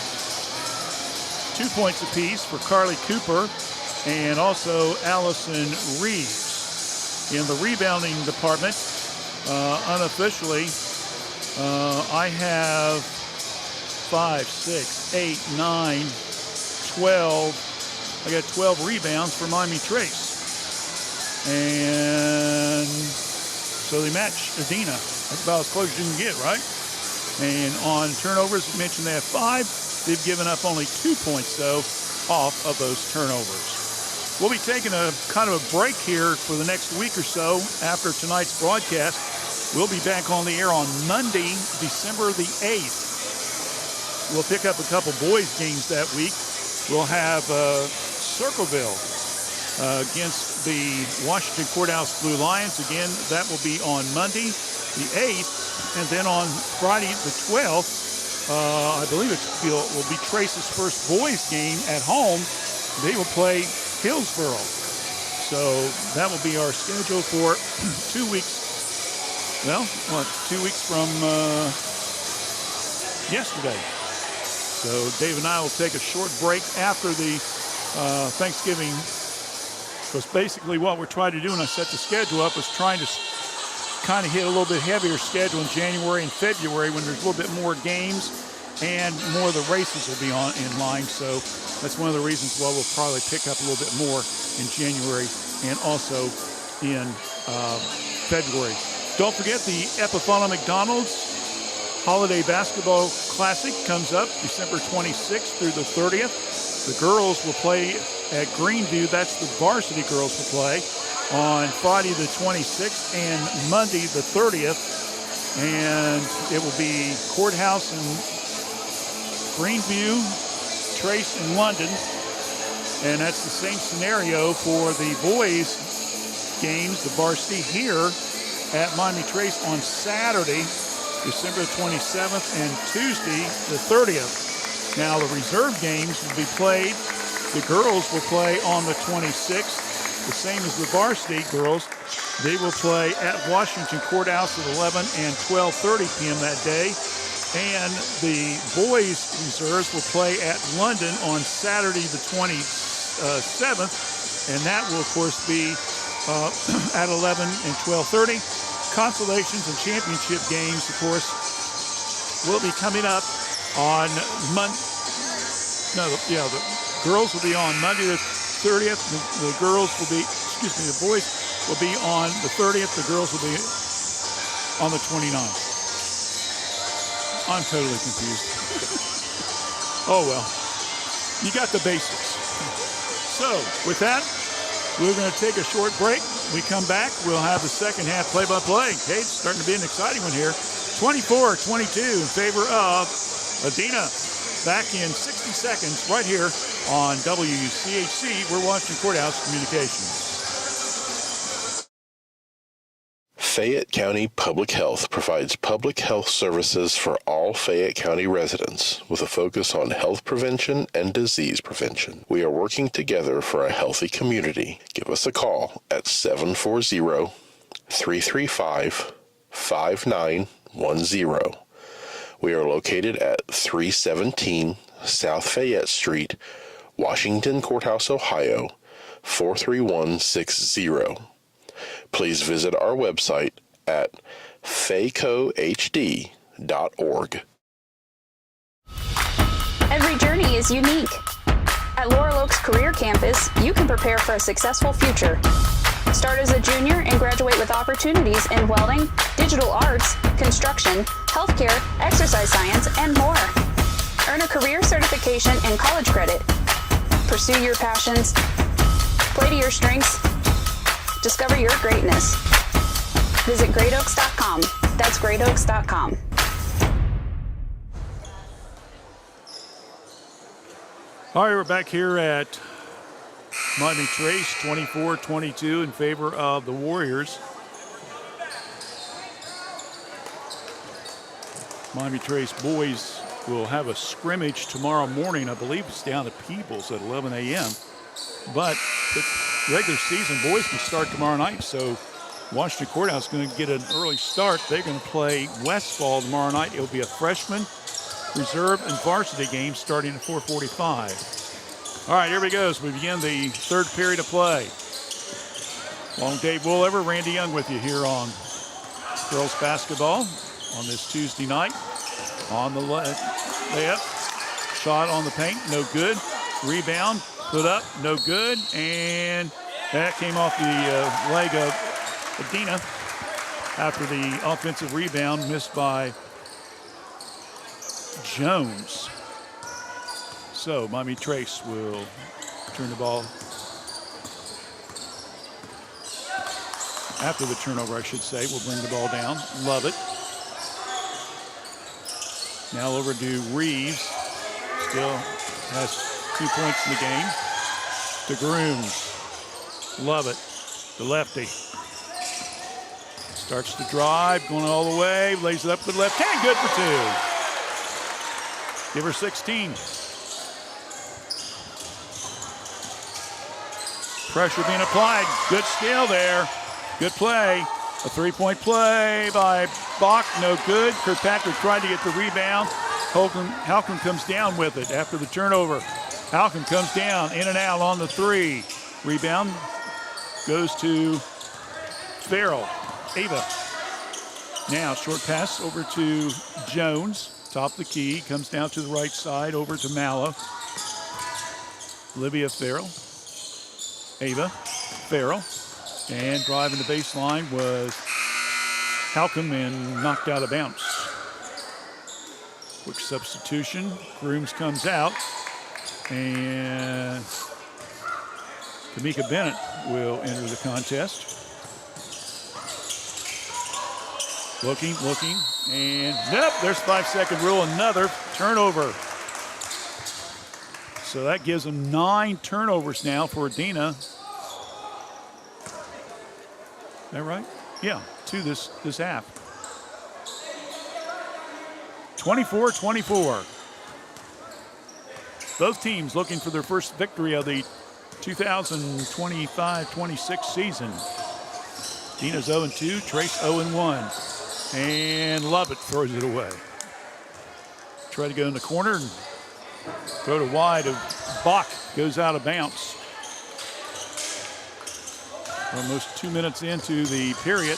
2 points apiece for Carly Cooper, and also Allison Reeves. In the rebounding department, unofficially, I have 5, 6, 8, 9, 12. I got 12 rebounds for Miami Trace. And so they match Adena. That's about as close as you can get, right? And on turnovers, I mentioned they have 5. They've given up only 2 points, though, off of those turnovers. We'll be taking a kind of a break here for the next week or so after tonight's broadcast. We'll be back on the air on Monday, December the 8th. We'll pick up a couple boys' games that week. We'll have Circleville against the Washington Courthouse Blue Lions. Again, that will be on Monday, the 8th. And then on Friday, the 12th, I believe it will be Trace's first boys' game at home. They will play Hillsborough. So that will be our schedule for 2 weeks. Well, 2 weeks from yesterday. So Dave and I will take a short break after the Thanksgiving. Because basically what we're trying to do when I set the schedule up is trying to kind of hit a little bit heavier schedule in January and February when there's a little bit more games and more of the races will be in line. So that's one of the reasons why we'll probably pick up a little bit more in January and also in February. Don't forget the Epifana McDonald's Holiday Basketball Classic comes up December 26th through the 30th. The girls will play at Greenview. That's the varsity girls will play on Friday the 26th and Monday the 30th. And it will be Courthouse in Greenview, Trace in London. And that's the same scenario for the boys games, the varsity here at Miami Trace on Saturday, December 27th and Tuesday the 30th. Now the reserve games will be played. The girls will play on the 26th, the same as the varsity girls. They will play at Washington Courthouse at 11 and 12:30 p.m. that day. And the boys reserves will play at London on Saturday the 27th. And that will, of course, be at 11 and 12:30. Consolations and championship games, of course, will be coming up on Monday. The girls will be on Monday the 30th. The girls will be, the boys will be on the 30th. The girls will be on the 29th. I'm totally confused. Oh, well, you got the basics. So, with that, we're going to take a short break. We come back, we'll have the second half play-by-play. Hey, it's starting to be an exciting one here. 24-22 in favor of Adena. Back in 60 seconds right here on WCHC. We're Washington Courthouse Communications. Fayette County Public Health provides public health services for all Fayette County residents with a focus on health prevention and disease prevention. We are working together for a healthy community. Give us a call at 740-335-5910. We are located at 317 South Fayette Street, Washington Courthouse, Ohio, 43160. Please visit our website at faycohd.org. Every journey is unique. At Laurel Oaks Career Campus, you can prepare for a successful future. Start as a junior and graduate with opportunities in welding, digital arts, construction, healthcare, exercise science, and more. Earn a career certification and college credit. Pursue your passions. Play to your strengths. Discover your greatness. Visit greatoaks.com. That's greatoaks.com. All right, we're back here at Miami Trace, 24-22 in favor of the Warriors. Miami Trace boys will have a scrimmage tomorrow morning. I believe it's down at Peebles at 11 a.m. But the regular season boys can start tomorrow night, so Washington Courthouse is going to get an early start. They're going to play Westfall tomorrow night. It'll be a freshman, reserve, and varsity game starting at 4:45. All right, here we go as we begin the third period of play. Along Dave Woolever, Randy Young with you here on girls basketball on this Tuesday night. On the layup, shot on the paint, no good. Rebound, put up, no good. And that came off the leg of Adena after the offensive rebound missed by Jones. So Miami Trace will turn the ball after the turnover, I should say. We'll bring the ball down. Love it. Now over to Reeves. Still has 2 points in the game. To Grooms. Love it. The lefty. Starts to drive, going all the way. Lays it up with the left hand. Good for two. Give her 16. Pressure being applied. Good steal there. Good play. A three-point play by Bach. No good. Kirkpatrick tried to get the rebound. Halcomb comes down with it after the turnover. Halcomb comes down, in and out on the three. Rebound goes to Farrell. Ava. Now short pass over to Jones. Top of the key. Comes down to the right side over to Mallow. Olivia Farrell. Ava. Farrell. And driving the baseline was Halcomb and knocked out of bounds. Quick substitution. Grooms comes out. And Kamika Bennett will enter the contest. Looking, and nope, there's 5-second rule, another turnover. So that gives them 9 turnovers now for Adena. Is that right? Yeah, 2 this half. 24-24. Both teams looking for their first victory of the 2025-26 season. Adena's 0-2, Trace 0-1. And Lovett throws it away. Try to go in the corner and throw to wide of Bach. Goes out of bounds. Almost 2 minutes into the period.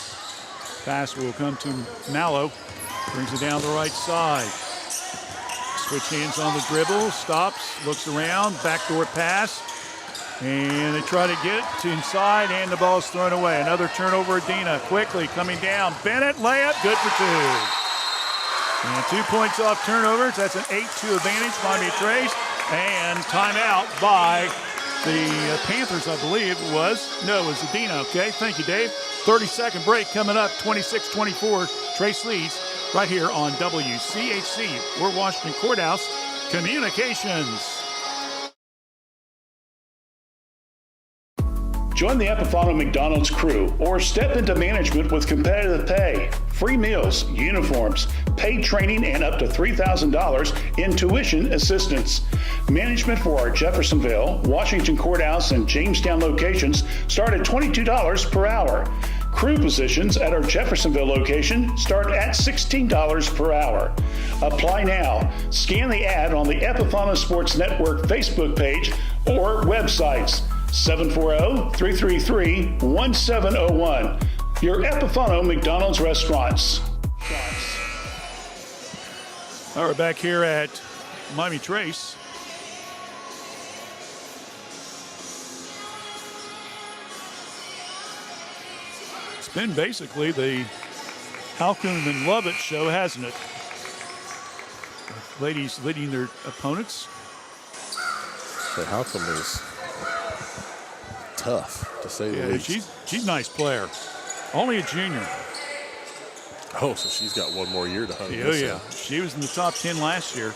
Pass will come to Mallow. Brings it down the right side. Switch hands on the dribble. Stops. Looks around. Backdoor pass. And they try to get to inside, and the ball is thrown away. Another turnover, Adena quickly coming down. Bennett, layup, good for 2. And 2 points off turnovers. That's an 8-2 advantage, Miami Trace. And timeout by the Panthers, I believe it was. No, it was Adena, okay? Thank you, Dave. 30-second break coming up, 26-24. Trace leads right here on WCHC. We're Washington Courthouse Communications. Join the Epifano McDonald's crew or step into management with competitive pay, free meals, uniforms, paid training, and up to $3,000 in tuition assistance. Management for our Jeffersonville, Washington Courthouse, and Jamestown locations start at $22 per hour. Crew positions at our Jeffersonville location start at $16 per hour. Apply now. Scan the ad on the Epifano Sports Network Facebook page or websites. 740-333-1701. Your Epifano McDonald's restaurants. All right, we're back here at Miami Trace. been basically the Halcombe and Lovett show, hasn't it? Ladies leading their opponents. So Halcombe is tough, to say the least. She's a nice player. Only a junior. Oh, so she's got one more year to hunt. Yeah. She was in the top 10 last year.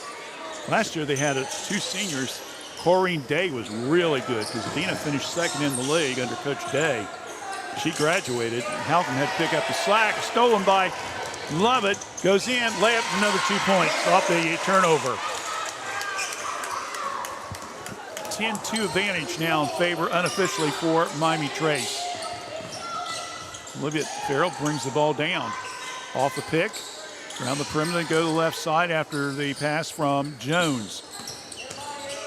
Last year they had two seniors. Corrine Day was really good because Adena finished second in the league under Coach Day. She graduated. Halcombe had to pick up the slack. Stolen by Lovett. Goes in. Layup, another 2 points off the turnover. 10-2 advantage now in favor unofficially for Miami Trace. Olivia Farrell brings the ball down. Off the pick. Around the perimeter, go to the left side after the pass from Jones.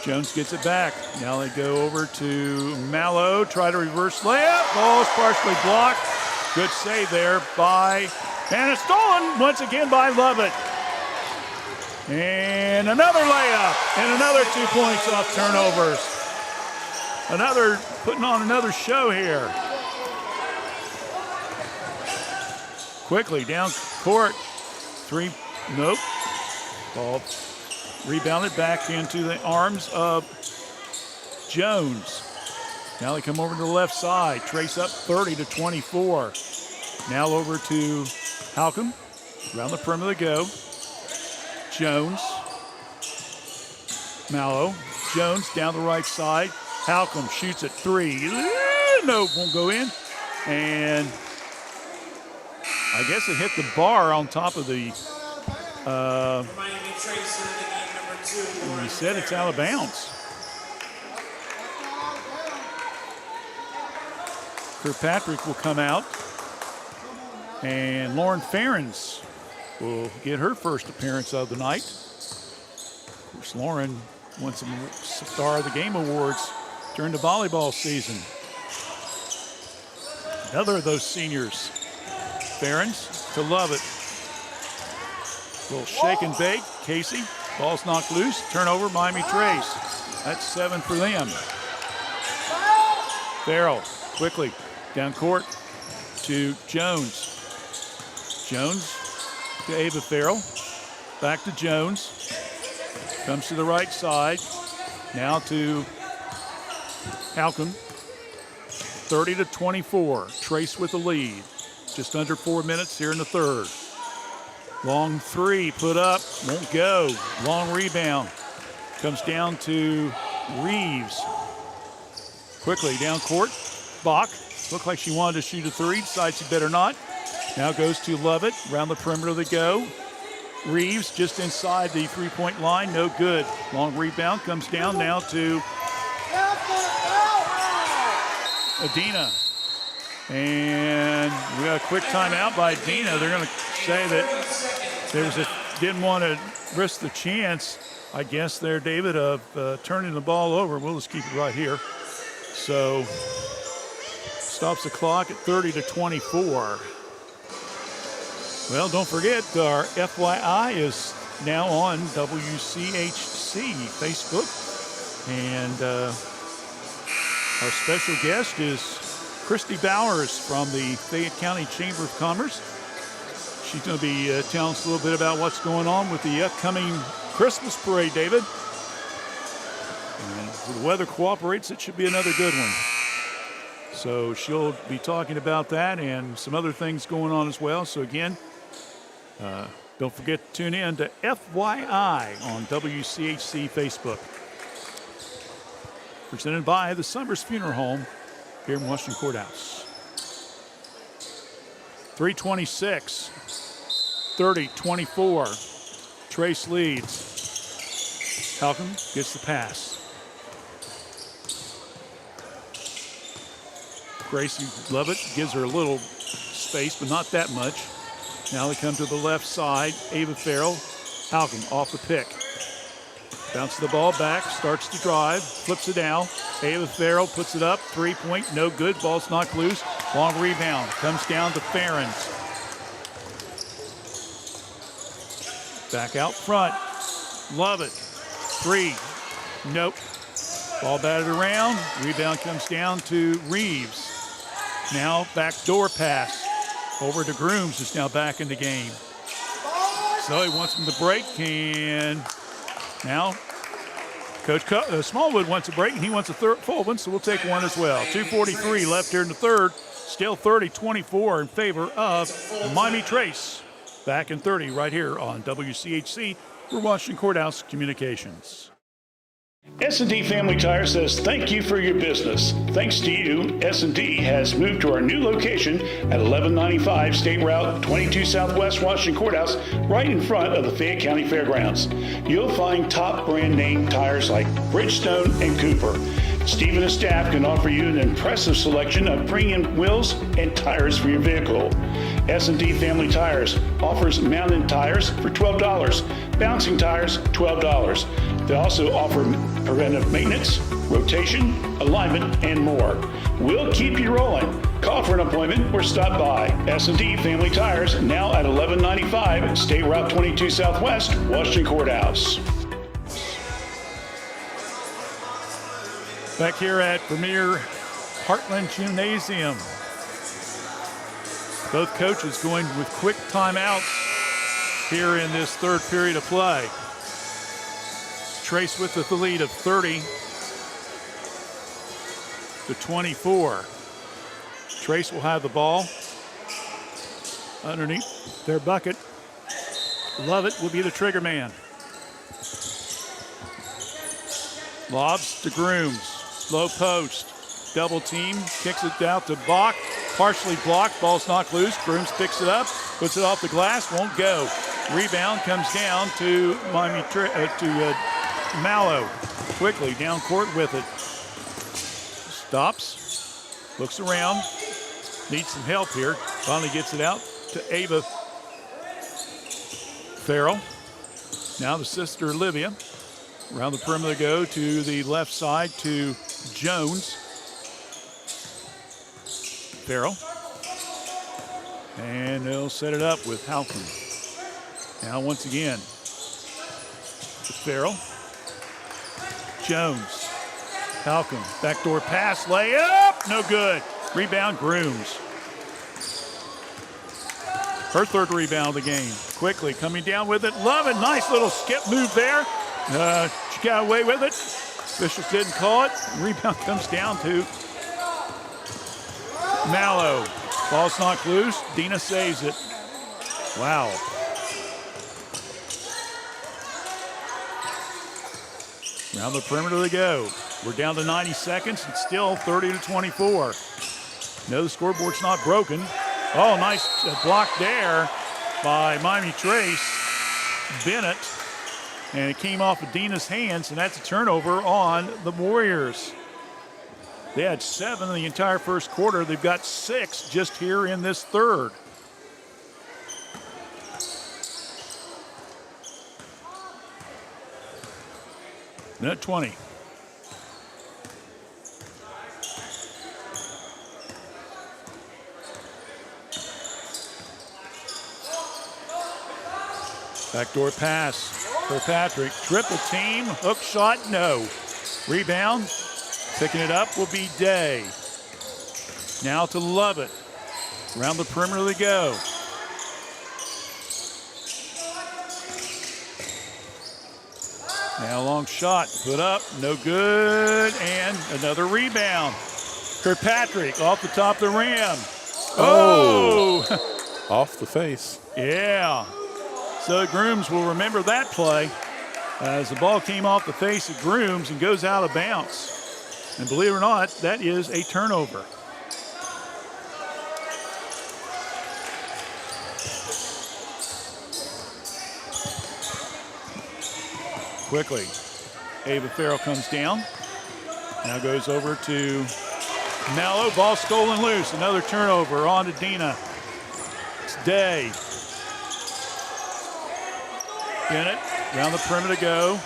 Jones gets it back. Now they go over to Mallow. Try to reverse layup. Ball is partially blocked. Good save there by, and it's stolen once again by Lovett. And another layup and another 2 points off turnovers. Putting on another show here. Quickly down court. Three, nope. Ball rebounded back into the arms of Jones. Now they come over to the left side. Trace up 30-24. Now over to Halcombe. Around the perimeter they go. Jones. Mallow. Jones down the right side. Halcombe shoots at three. No, won't go in. And I guess it hit the bar on top of the. You said it's out of bounds. Kirkpatrick will come out. And Lauren Ferens will get her first appearance of the night. Of course, Lauren won some Star of the Game awards during the volleyball season. Another of those seniors. Ferens to Lovett. Little shake and bake. Casey. Ball's knocked loose. Turnover, Miami Trace. That's 7 for them. Farrell quickly down court to Jones. Jones to Ava Farrell. Back to Jones. Comes to the right side. Now to Halcombe. 30-24. Trace with the lead. Just under 4 minutes here in the third. Long three put up. Won't go. Long rebound. Comes down to Reeves. Quickly down court. Bach. Looked like she wanted to shoot a three. Decides she better not. Now goes to Lovett. Around the perimeter they go. Reeves just inside the three-point line. No good. Long rebound. Comes down now to Adena. And we got a quick timeout by Adena. They're going to say that didn't want to risk the chance, I guess, there, David, of turning the ball over. We'll just keep it right here. So stops the clock at 30-24. Well, don't forget, our FYI is now on WCHC Facebook. And our special guest is Christy Bowers from the Fayette County Chamber of Commerce. She's going to be telling us a little bit about what's going on with the upcoming Christmas parade, David. And if the weather cooperates, it should be another good one. So she'll be talking about that and some other things going on as well. So again, don't forget to tune in to FYI on WCHC Facebook. Presented by the Summers Funeral Home here in Washington Courthouse. 3:26, 30-24. Trace leads. Halcombe gets the pass. Gracie Lovett gives her a little space, but not that much. Now they come to the left side. Ava Farrell, Halcombe off the pick. Bounces the ball back, starts to drive, flips it down. Ava Farrell puts it up, 3-point, no good. Ball's knocked loose. Long rebound, comes down to Ferens. Back out front. Lovett, three, nope. Ball batted around. Rebound comes down to Reeves. Now backdoor pass. Over to Grooms, is now back in the game. So he wants him to break, and now Coach Smallwood wants a break, and he wants a full one, so we'll take one as well. 2:43 left here in the third. Still 30-24 in favor of Miami Trace. Back in 30 right here on WCHC for Washington Courthouse Communications. S&D Family Tire says thank you for your business. Thanks to you, S&D has moved to our new location at 1195 State Route 22 Southwest Washington Courthouse, right in front of the Fayette County Fairgrounds. You'll find top brand name tires like Bridgestone and Cooper. Steve and his staff can offer you an impressive selection of premium wheels and tires for your vehicle. S&D Family Tires offers mounted tires for $12, bouncing tires $12. They also offer preventive maintenance, rotation, alignment, and more. We'll keep you rolling. Call for an appointment or stop by. S&D Family Tires, now at 1195 State Route 22 Southwest, Washington Courthouse. Back here at Premier Heartland Gymnasium. Both coaches going with quick timeouts here in this third period of play. Trace with the lead of 30-24. Trace will have the ball underneath their bucket. Lovett will be the trigger man. Lobs to Grooms. Low post. Double team. Kicks it out to Bach. Partially blocked. Ball's knocked loose. Grooms picks it up. Puts it off the glass. Won't go. Rebound comes down to Mallow. Quickly down court with it. Stops. Looks around. Needs some help here. Finally gets it out to Ava Farrell. Now the sister Olivia. Around the perimeter go to the left side to Jones. Farrell. And they'll set it up with Halcon. Now once again. Farrell. Jones. Halcon. Backdoor pass. Layup. No good. Rebound Grooms. Her third rebound of the game. Quickly coming down with it. Love it. Nice little skip move there. She got away with it. Officials didn't call it. Rebound comes down to Mallow. Ball's knocked loose. Dina saves it. Wow. Around the perimeter they go. We're down to 90 seconds. It's still 30-24. No, the scoreboard's not broken. Oh, nice block there by Miami Trace. Bennett. And it came off of Dina's hands, and that's a turnover on the Warriors. They had 7 in the entire first quarter. They've got 6 just here in this third. Minute 20. Backdoor pass. For Patrick, triple team, hook shot, no. Rebound, picking it up will be Day. Now to Lovett. Around the perimeter they go. Now long shot, put up, no good, and another rebound. Kirkpatrick off the top of the rim. Oh! Off the face. Yeah. So Grooms will remember that play as the ball came off the face of Grooms and goes out of bounds. And believe it or not, that is a turnover. Quickly, Ava Farrell comes down. Now goes over to Mallow. Ball stolen loose. Another turnover on to Dina. It's Day. Bennett, around the perimeter go.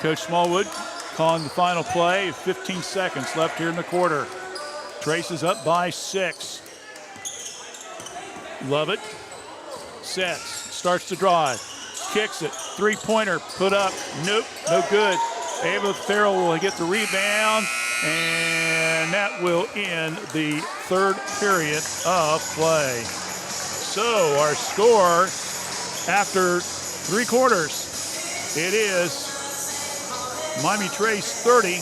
Coach Smallwood calling the final play. 15 seconds left here in the quarter. Trace is up by 6. Lovett sets, starts to drive, kicks it, three-pointer, put up, nope, no good. Ava Farrell will get the rebound, and And that will end the third period of play. So our score after 3 quarters, it is Miami Trace 30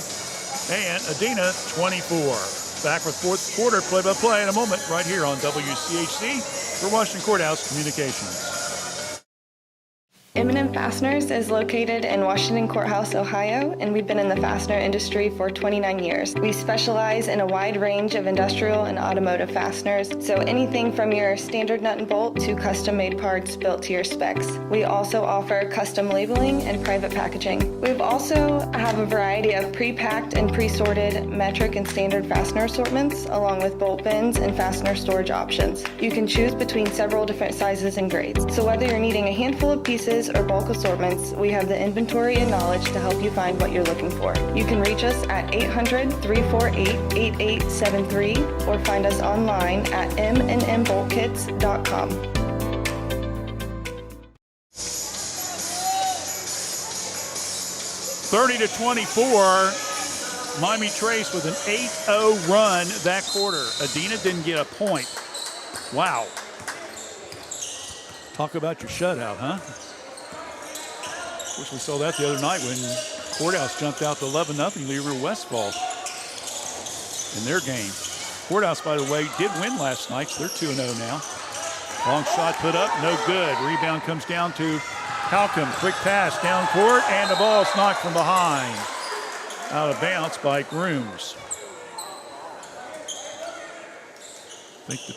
and Adena 24. Back with fourth quarter play-by-play in a moment right here on WCHC for Washington Courthouse Communications. M&M Fasteners is located in Washington Courthouse, Ohio, and we've been in the fastener industry for 29 years. We specialize in a wide range of industrial and automotive fasteners, so anything from your standard nut and bolt to custom-made parts built to your specs. We also offer custom labeling and private packaging. We also have a variety of pre-packed and pre-sorted metric and standard fastener assortments, along with bolt bins and fastener storage options. You can choose between several different sizes and grades. So whether you're needing a handful of pieces or bulk assortments, we have the inventory and knowledge to help you find what you're looking for. You can reach us at 800-348-8873 or find us online at mnmboltkits.com. 30-24, Miami Trace with an 8-0 run that quarter. Adena didn't get a point. Wow. Talk about your shutout, huh? Of course, we saw that the other night when Courthouse jumped out to 11-0 leader Westfall in their game. Courthouse, by the way, did win last night, so they're 2-0 now. Long shot put up, no good. Rebound comes down to Halcomb. Quick pass down court, and the ball's knocked from behind. Out of bounds by Grooms. I think that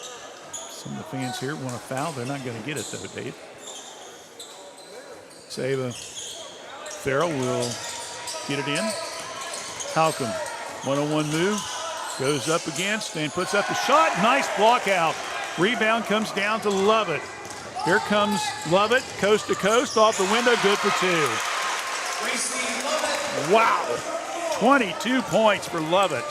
some of the fans here want a foul. They're not going to get it, though, Dave. Save Farrell will get it in. Halcomb, one-on-one move, goes up against and puts up the shot. Nice block out. Rebound comes down to Lovett. Here comes Lovett, coast to coast, off the window, good for 2. Wow, 22 points for Lovett.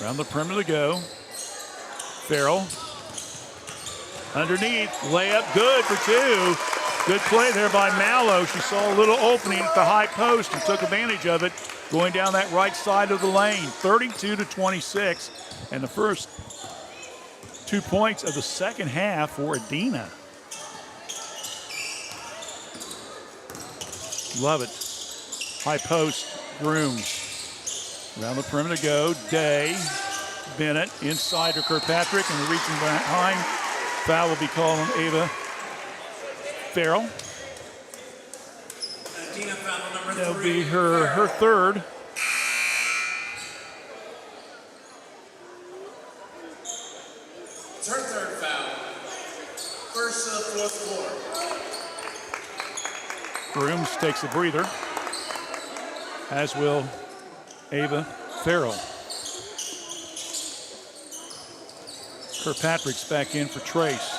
Around the perimeter to go. Farrell. Underneath, layup, good for 2. Good play there by Mallow. She saw a little opening at the high post and took advantage of it, going down that right side of the lane. 32-26, and the first 2 points of the second half for Adena. Love it. High post, Grooms. Around the perimeter to go. Day, Bennett, inside to Kirkpatrick, and the reaching behind. Foul will be called on Ava Farrell. That'll be her third. It's her third foul. First of the fourth quarter. Grooms takes a breather, as will Ava Farrell. Kirkpatrick's back in for Trace.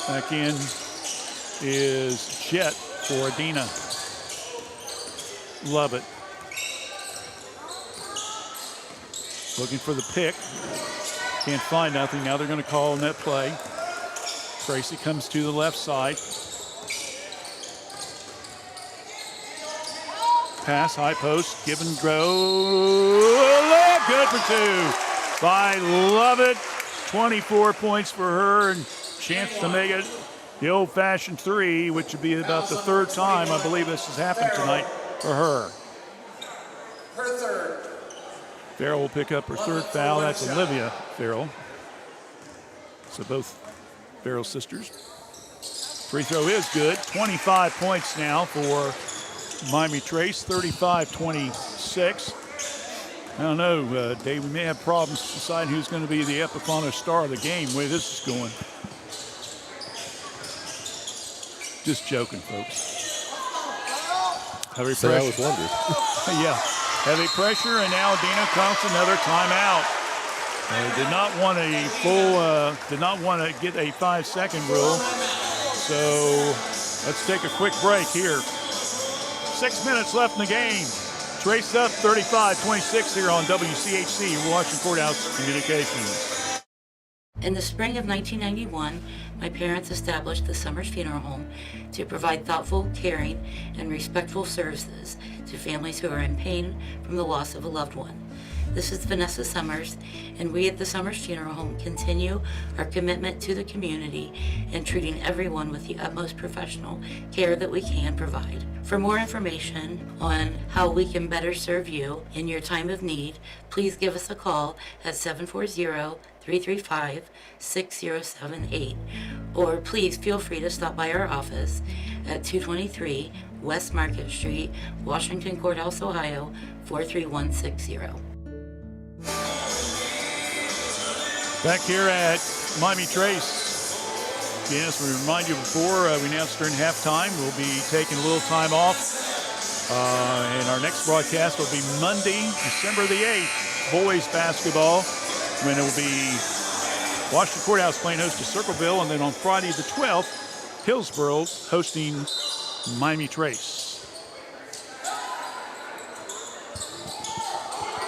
Back in is Jet for Adena. Love it. Looking for the pick. Can't find nothing. Now they're going to call on that play. Tracy comes to the left side. Pass, high post, give and go. Good for 2 by Lovett. 24 points for her, and chance to make it the old-fashioned 3, which would be about the third time I believe this has happened tonight for her. Her third. Farrell will pick up her third foul. That's Olivia Farrell. So both Farrell sisters. Free throw is good. 25 points now for Miami Trace, 35-26. I don't know, Dave, we may have problems deciding who's going to be the Epifano star of the game, the way this is going. Just joking, folks. Heavy pressure. I was wondering. Yeah, heavy pressure, and now Adena counts another timeout. Did not want a full, did not want to get a 5-second rule. So let's take a quick break here. 6 minutes left in the game. Trace up 35-26 here on WCHC, Washington Courthouse Communications. In the spring of 1991, my parents established the Summers Funeral Home to provide thoughtful, caring, and respectful services to families who are in pain from the loss of a loved one. This is Vanessa Summers, and we at the Summers Funeral Home continue our commitment to the community and treating everyone with the utmost professional care that we can provide. For more information on how we can better serve you in your time of need, please give us a call at 740-335-6078, or please feel free to stop by our office at 223 West Market Street, Washington Courthouse, Ohio, 43160. Back here at Miami Trace. Again, as we remind you before, we announced during halftime, we'll be taking a little time off. And our next broadcast will be Monday, December the 8th, boys basketball, when it will be Washington Courthouse playing host to Circleville, and then on Friday the 12th, Hillsboro's hosting Miami Trace.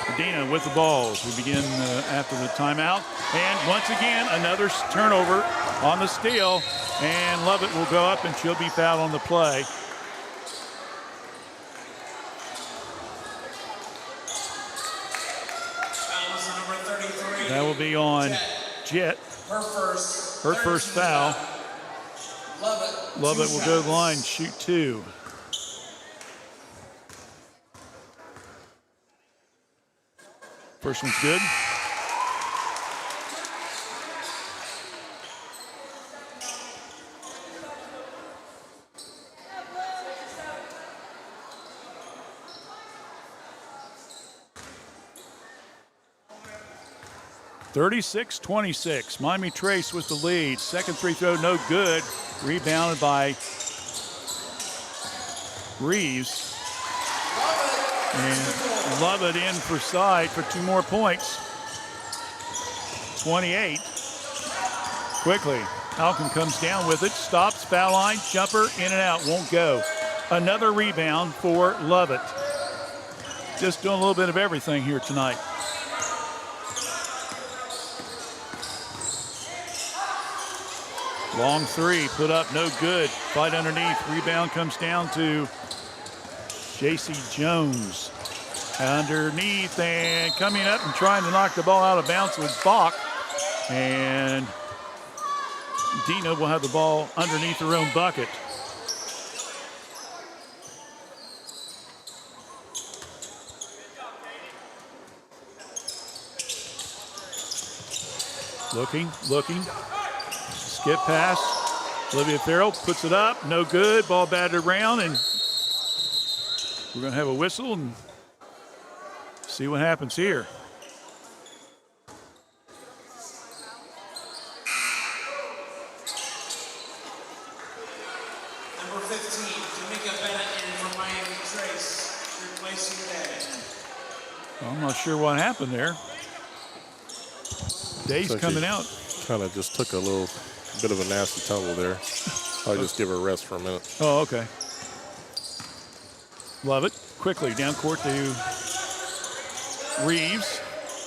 Adena with the ball as we begin after the timeout. And once again, another turnover on the steal. And Lovett will go up, and she'll be fouled on the play. That will be on Jet. Her first foul. Lovett will go to the line, shoot two. First one's good. (36-26). Miami Trace with the lead. Second free throw, no good. Rebounded by Reeves. And Lovett in for side for two more points. 28. Quickly, Halcon comes down with it, stops, foul line, jumper, in and out, won't go. Another rebound for Lovett. Just doing a little bit of everything here tonight. Long three, put up, no good. Fight underneath, rebound comes down to J.C. Jones. Underneath and coming up and trying to knock the ball out of bounds with Bach. And Dina will have the ball underneath her own bucket. Looking. Skip pass. Olivia Farrell puts it up, no good. Ball batted around, and we're going to have a whistle and see what happens here. Number 15, Jamaica Bennett in from Miami Trace, replacing Day. Well, I'm not sure what happened there. Day's coming out. Kind of just took a little bit of a nasty tumble there. I'll just give her a rest for a minute. Oh, okay. Love it. Quickly down court to Reeves.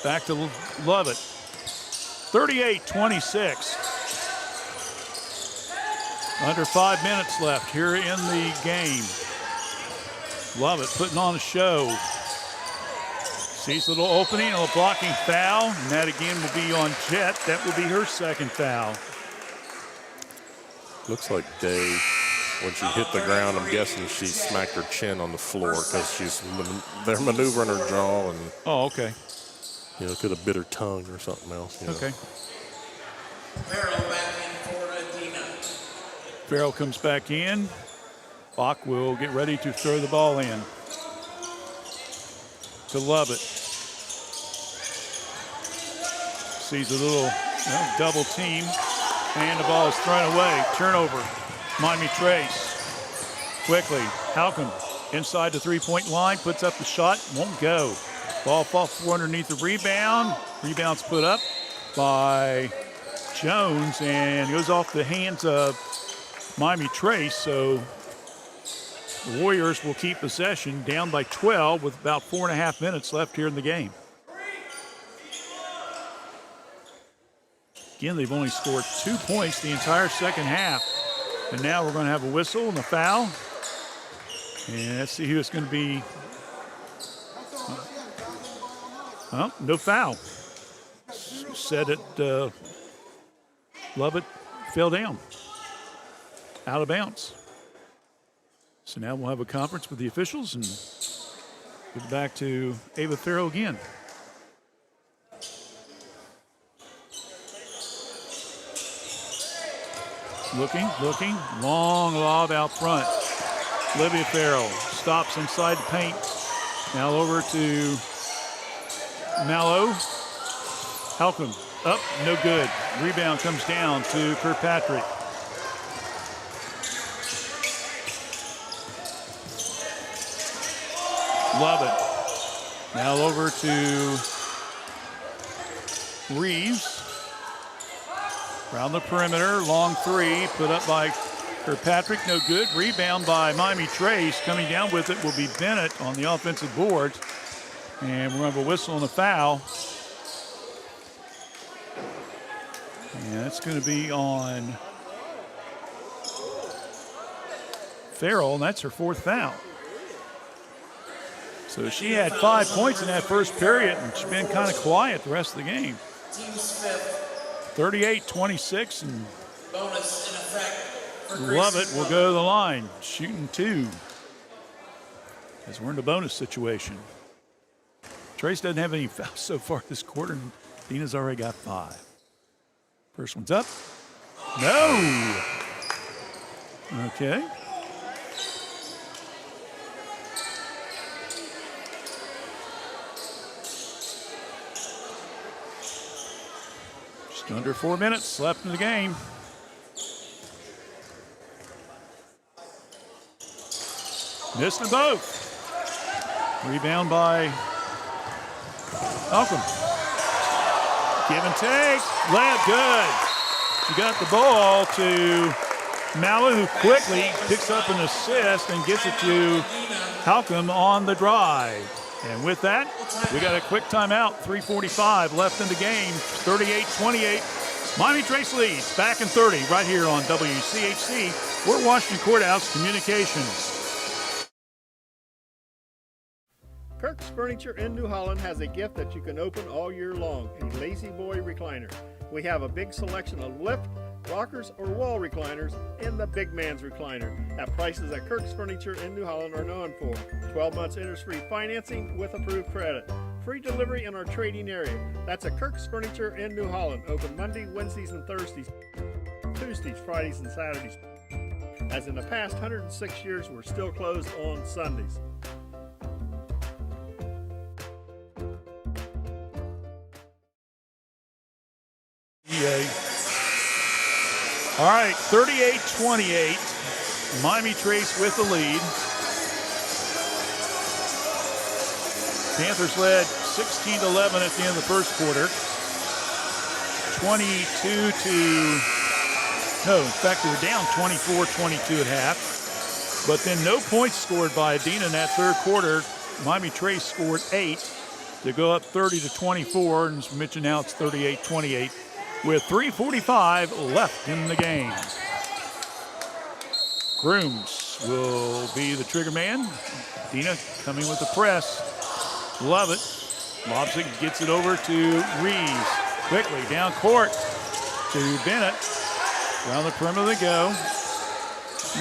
Back to Lovett. 38-26. Under 5 minutes left here in the game. Lovett putting on a show. Sees a little opening, a little blocking foul, and that again will be on Jet. That will be her second foul. Looks like Day, when she hit the ground, I'm guessing she smacked her chin on the floor because they're maneuvering her jaw and. Oh, okay. You know, could have bit her tongue or something else. You know. Okay. Farrell back in for Adena. Farrell comes back in. Bach will get ready to throw the ball in. To Lovett. Sees a little double team. And the ball is thrown away. Turnover. Miami Trace. Quickly. Halcomb inside the three-point line. Puts up the shot. Won't go. Ball falls underneath the rebound. Rebound's put up by Jones and goes off the hands of Miami Trace. So the Warriors will keep possession down by 12 with about 4.5 minutes left here in the game. Again, they've only scored 2 points the entire second half. And now we're going to have a whistle and a foul. And let's see who it's going to be. Oh, no foul. Said it, Lovett fell down. Out of bounds. So now we'll have a conference with the officials and get back to Ava Farrell again. Looking, long lob out front. Olivia Farrell stops inside the paint. Now over to Mallow. Halcomb up, no good. Rebound comes down to Kirkpatrick. Love it. Now over to Reeves. Around the perimeter, long three, put up by Kirkpatrick, no good. Rebound by Miami Trace. Coming down with it will be Bennett on the offensive boards. And we're going to have a whistle and a foul. And it's going to be on Farrell, and that's her fourth foul. So she had 5 points in that first period, and she's been kind of quiet the rest of the game. 38-26, and Bonus in effect for Lovett will go to the line, shooting 2. As we're in the bonus situation. Trace doesn't have any fouls so far this quarter, and Dina's already got 5. First one's up. No! Okay. Just under 4 minutes left in the game. Missed them both. Rebound by Malcolm. Give and take. Layup good. She got the ball to Mallow, who quickly picks up an assist and gets it to Halcomb on the drive. And with that, we got a quick timeout. 3:45 left in the game. 38-28. Miami Trace leads. Back in 30 right here on WCHC. We're Washington Courthouse Communications. Kirk's Furniture in New Holland has a gift that you can open all year long, a Lazy Boy recliner. We have a big selection of lift, rockers, or wall recliners in the big man's recliner at prices that Kirk's Furniture in New Holland are known for. 12 months interest-free financing with approved credit. Free delivery in our trading area. That's at Kirk's Furniture in New Holland. Open Monday, Wednesdays, and Thursdays. Tuesdays, Fridays, and Saturdays. As in the past 106 years, we're still closed on Sundays. All right, 38-28. Miami Trace with the lead. Panthers led 16-11 at the end of the first quarter. in fact, they were down 24-22 at half. But then no points scored by Adena in that third quarter. Miami Trace scored 8 to go up 30-24. And as mentioned, now it's 38-28 with 3:45 left in the game. Grooms will be the trigger man. Adena coming with the press. Love it. Lobs it, gets it over to Reeves. Quickly down court to Bennett. Around the perimeter they go.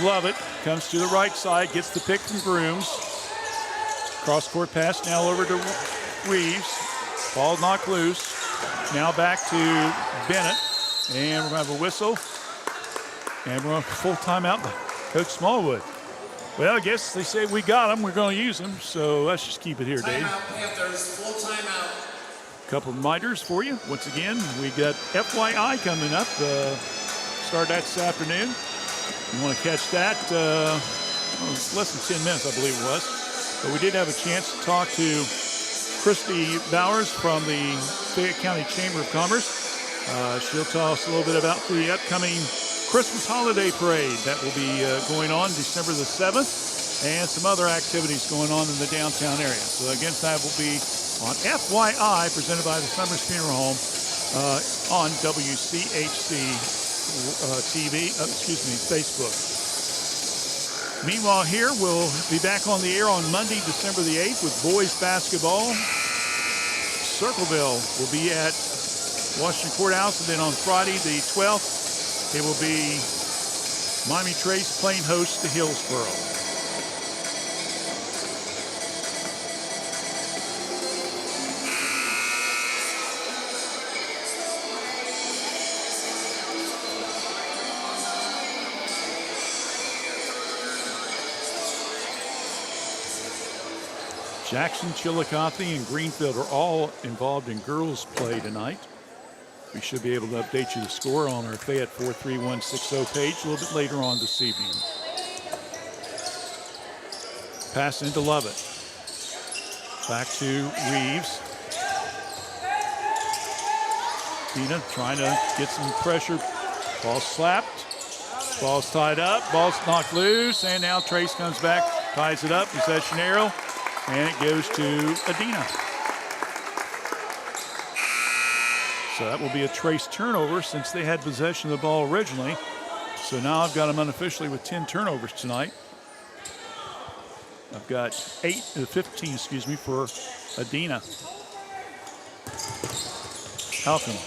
Love it. Comes to the right side, gets the pick from Grooms. Cross court pass now over to Reeves. Ball knocked loose. Now back to Bennett. And we're going to have a whistle. And we're on full timeout by Coach Smallwood. Well, I guess they say we got them. We're going to use them. So let's just keep it here, Dave. Timeout, Panthers, full timeout. Couple of reminders for you. Once again, we got FYI coming up. Start that this afternoon. You want to catch that? It's less than 10 minutes, I believe it was. But we did have a chance to talk to Christy Bowers from the Fayette County Chamber of Commerce. She'll tell us a little bit about the upcoming Christmas holiday parade that will be going on December the 7th, and some other activities going on in the downtown area. So again, that will be on FYI, presented by the Summers Funeral Home on WCHC TV, Facebook. Meanwhile, here we'll be back on the air on Monday, December the 8th with boys basketball. Circleville will be at Washington Courthouse, and then on Friday the 12th, it will be Miami Trace playing host to Hillsboro. Jackson, Chillicothe, and Greenfield are all involved in girls play tonight. We should be able to update you the score on our Fayette 43160 page a little bit later on this evening. Pass into Lovett. Back to Reeves. Tina trying to get some pressure. Ball slapped. Ball's tied up. Ball's knocked loose. And now Trace comes back, ties it up. Possession arrow. And it goes to Adena. So that will be a Trace turnover since they had possession of the ball originally. So now I've got them unofficially with 10 turnovers tonight. I've got 15 for Adena. Halcomb.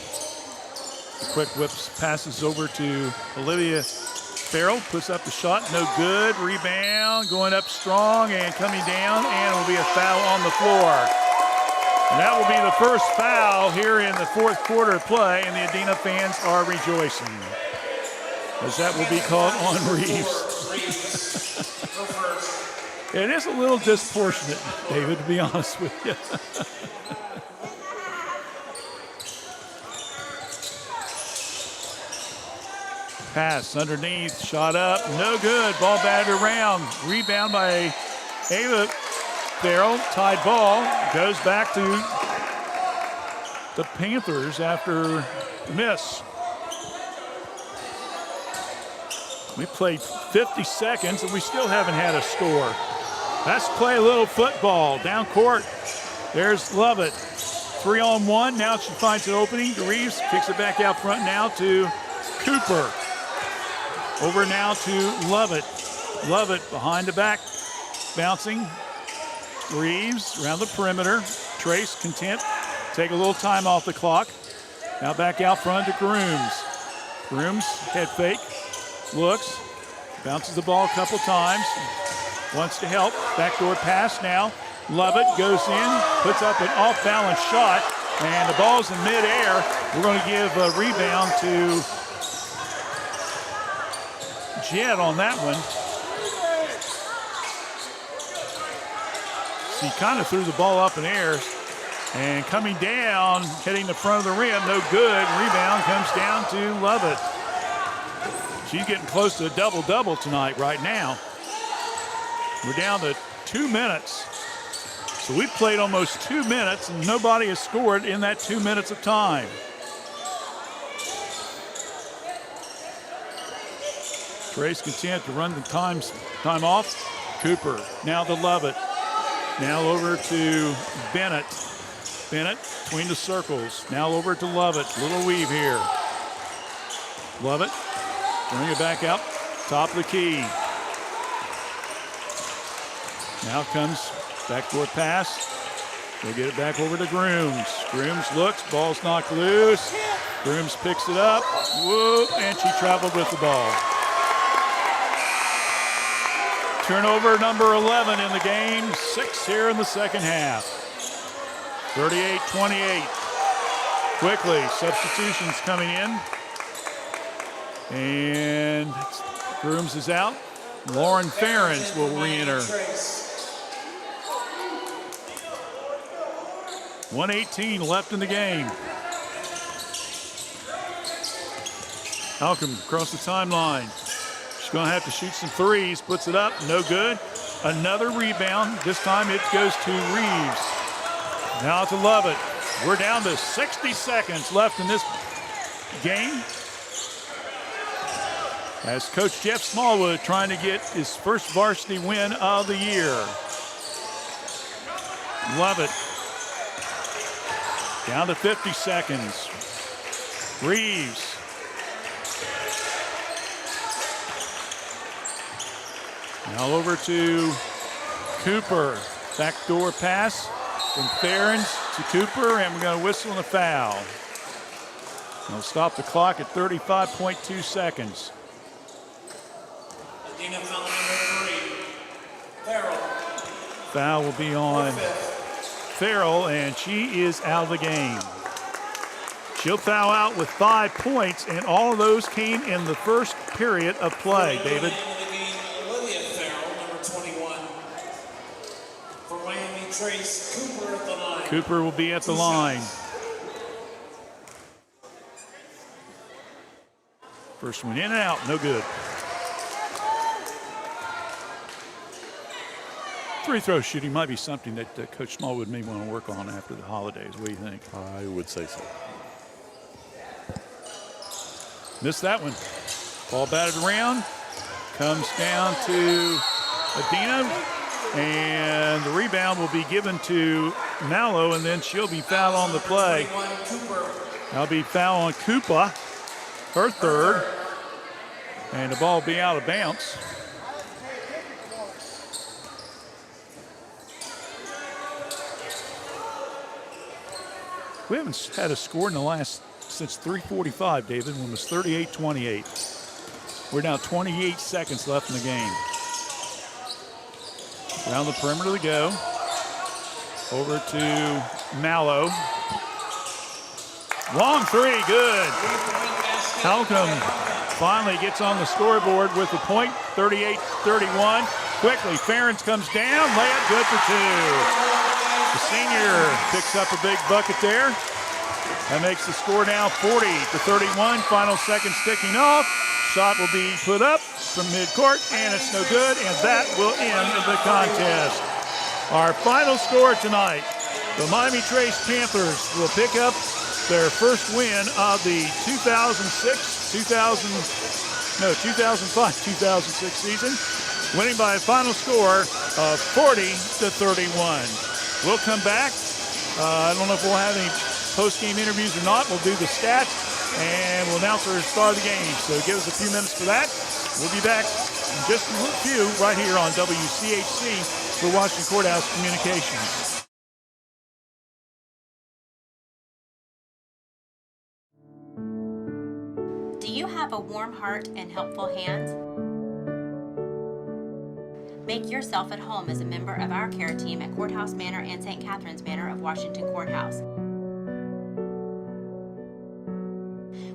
Quick whips, passes over to Olivia Farrell, puts up the shot, no good. Rebound, going up strong and coming down, and it will be a foul on the floor. And that will be the first foul here in the fourth quarter play, and the Adena fans are rejoicing, as that will be called on Reeves. It is a little disproportionate, David, to be honest with you. Pass underneath, shot up, no good. Ball batted around. Rebound by Ava Farrell. Tied ball. Goes back to the Panthers after the miss. We played 50 seconds and we still haven't had a score. Let's play a little football. Down court. There's Lovett. 3-on-1. Now she finds an opening. Reeves kicks it back out front now to Cooper. Over now to Lovett. Lovett behind the back. Bouncing. Reeves around the perimeter. Trace content. Take a little time off the clock. Now back out front to Grooms. Grooms head fake. Looks. Bounces the ball a couple times. Wants to help. Backdoor pass now. Lovett goes in. Puts up an off-balance shot. And the ball's in midair. We're going to give a rebound to Jed on that one. She kind of threw the ball up in air. And coming down, hitting the front of the rim, no good. Rebound comes down to Lovett. She's getting close to a double-double tonight right now. We're down to 2 minutes. So we've played almost 2 minutes, and nobody has scored in that 2 minutes of time. Trace content to run the time off. Cooper, now to Lovett. Now over to Bennett. Bennett between the circles. Now over to Lovett. Little weave here. Lovett, bring it back out. Top of the key. Now comes backdoor pass. We'll get it back over to Grooms. Grooms looks, ball's knocked loose. Grooms picks it up. Whoop, and she traveled with the ball. Turnover number 11 in the game. 6 here in the second half. 38-28. Quickly, substitutions coming in. And Grooms is out. Lauren Ferens will re-enter. 1:18 left in the game. Halcomb across the timeline. She's going to have to shoot some threes. Puts it up. No good. Another rebound. This time it goes to Reeves. Now to Lovett. We're down to 60 seconds left in this game. As Coach Jeff Smallwood trying to get his first varsity win of the year. Lovett. Down to 50 seconds. Reeves. Now over to Cooper. Backdoor pass from Ferens to Cooper, and we're going to whistle and a foul. We'll stop the clock at 35.2 seconds. Adena foul number 3. Farrell. Foul will be on Farrell, and she is out of the game. She'll foul out with 5 points, and all of those came in the first period of play, David. Olivia Farrell, number 21. For Miami Trace, Cooper at the line. Cooper will be at the line. First one in and out, no good. Free throw shooting might be something that Coach Smallwood may want to work on after the holidays. What do you think? I would say so. Missed that one. Ball batted around. Comes down to Adena. And the rebound will be given to Mallow, and then she'll be fouled on the play. That'll be foul on Koopa, her third. And the ball will be out of bounds. We haven't had a score in the last since 3:45, David, when it was 38-28. We're now 28 seconds left in the game. Around the perimeter they go. Over to Mallow. Long three, good. Halcomb finally gets on the scoreboard with the point, 38-31. Quickly, Ferens comes down, layup good for two. The senior picks up a big bucket there. That makes the score now 40-31. Final seconds ticking off. Shot will be put up from midcourt, and it's no good, and that will end the contest. Our final score tonight, the Miami Trace Panthers will pick up their first win of the 2005-2006 season, winning by a final score of 40-31. We'll come back. I don't know if we'll have any post-game interviews or not. We'll do the stats, and we'll announce our start of the game. So give us a few minutes for that. We'll be back in just a few right here on WCHC for Washington Courthouse Communications. Do you have a warm heart and helpful hands? Make yourself at home as a member of our care team at Courthouse Manor and St. Catherine's Manor of Washington Courthouse.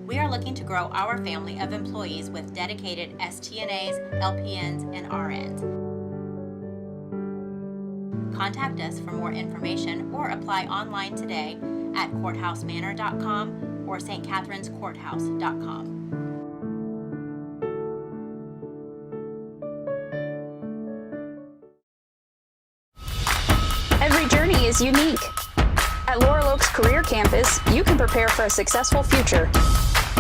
We are looking to grow our family of employees with dedicated STNAs, LPNs, and RNs. Contact us for more information or apply online today at courthousemanor.com or stcatherinescourthouse.com. Every journey is unique. At Laurel Oaks Career Campus, you can prepare for a successful future.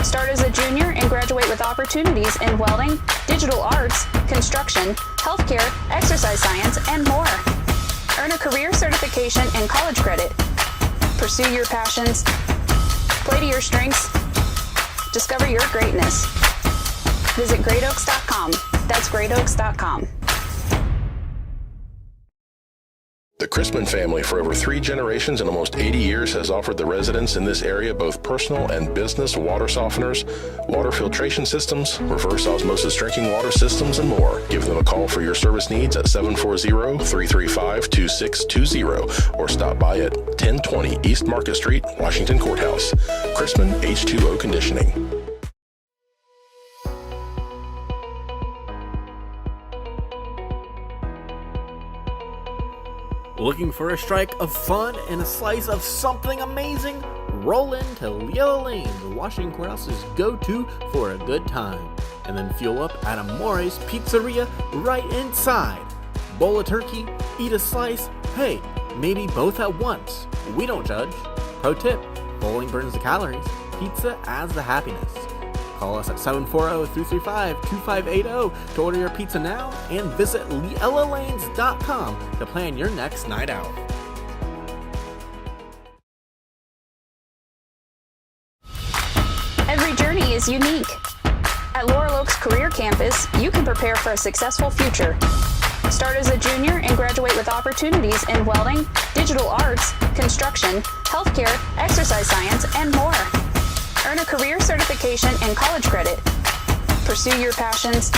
Start as a junior and graduate with opportunities in welding, digital arts, construction, healthcare, exercise science, and more. Earn a career certification and college credit. Pursue your passions. Play to your strengths. Discover your greatness. Visit greatoaks.com. That's greatoaks.com. The Crispin family for over 3 generations and almost 80 years has offered the residents in this area both personal and business water softeners, water filtration systems, reverse osmosis drinking water systems, and more. Give them a call for your service needs at 740-335-2620 or stop by at 1020 East Market Street, Washington Courthouse. Crispin H2O Conditioning. Looking for a strike of fun and a slice of something amazing? Roll into Yellow Lane, the Washington Courthouse's go-to for a good time. And then fuel up at Amore's Pizzeria right inside. Bowl of turkey, eat a slice, hey, maybe both at once. We don't judge. Pro tip, bowling burns the calories, pizza adds the happiness. Call us at 740-335-2580 to order your pizza now and visit LielaLanes.com to plan your next night out. is unique. At Laurel Oaks Career Campus, you can prepare for a successful future. Start as a junior and graduate with opportunities in welding, digital arts, construction, healthcare, exercise science, and more. Earn a career certification and college credit. Pursue your passions.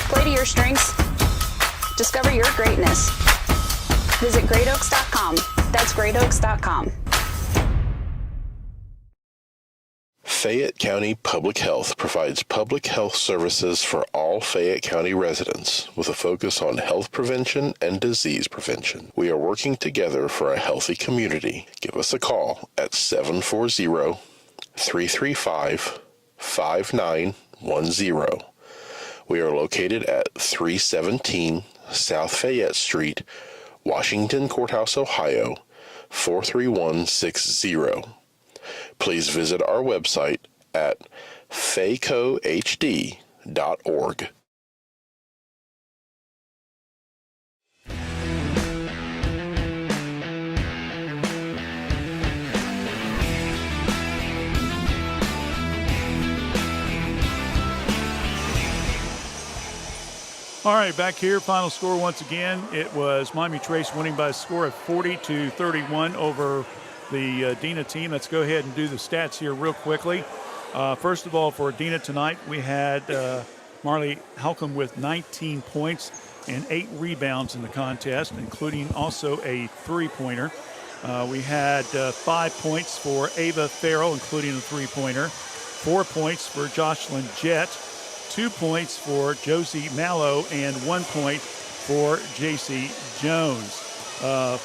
Play to your strengths. Discover your greatness. Visit greatoaks.com. That's greatoaks.com. Fayette County Public Health provides public health services for all Fayette County residents with a focus on health prevention and disease prevention. We are working together for a healthy community. Give us a call at 740-335-5910. We are located at 317 South Fayette Street, Washington Courthouse, Ohio, 43160. Please visit our website at faycohd.org. All right, back here, final score once again. It was Miami Trace winning by a score of 40-31 over the Adena team. Let's go ahead and do the stats here real quickly. First of all, for Adena tonight, we had Marley Halcomb with 19 points and 8 rebounds in the contest, including also a three-pointer. We had 5 points for Ava Farrell, including a three-pointer, 4 points for Jocelyn Jett, 2 points for Josie Mallow, and 1 point for JC Jones.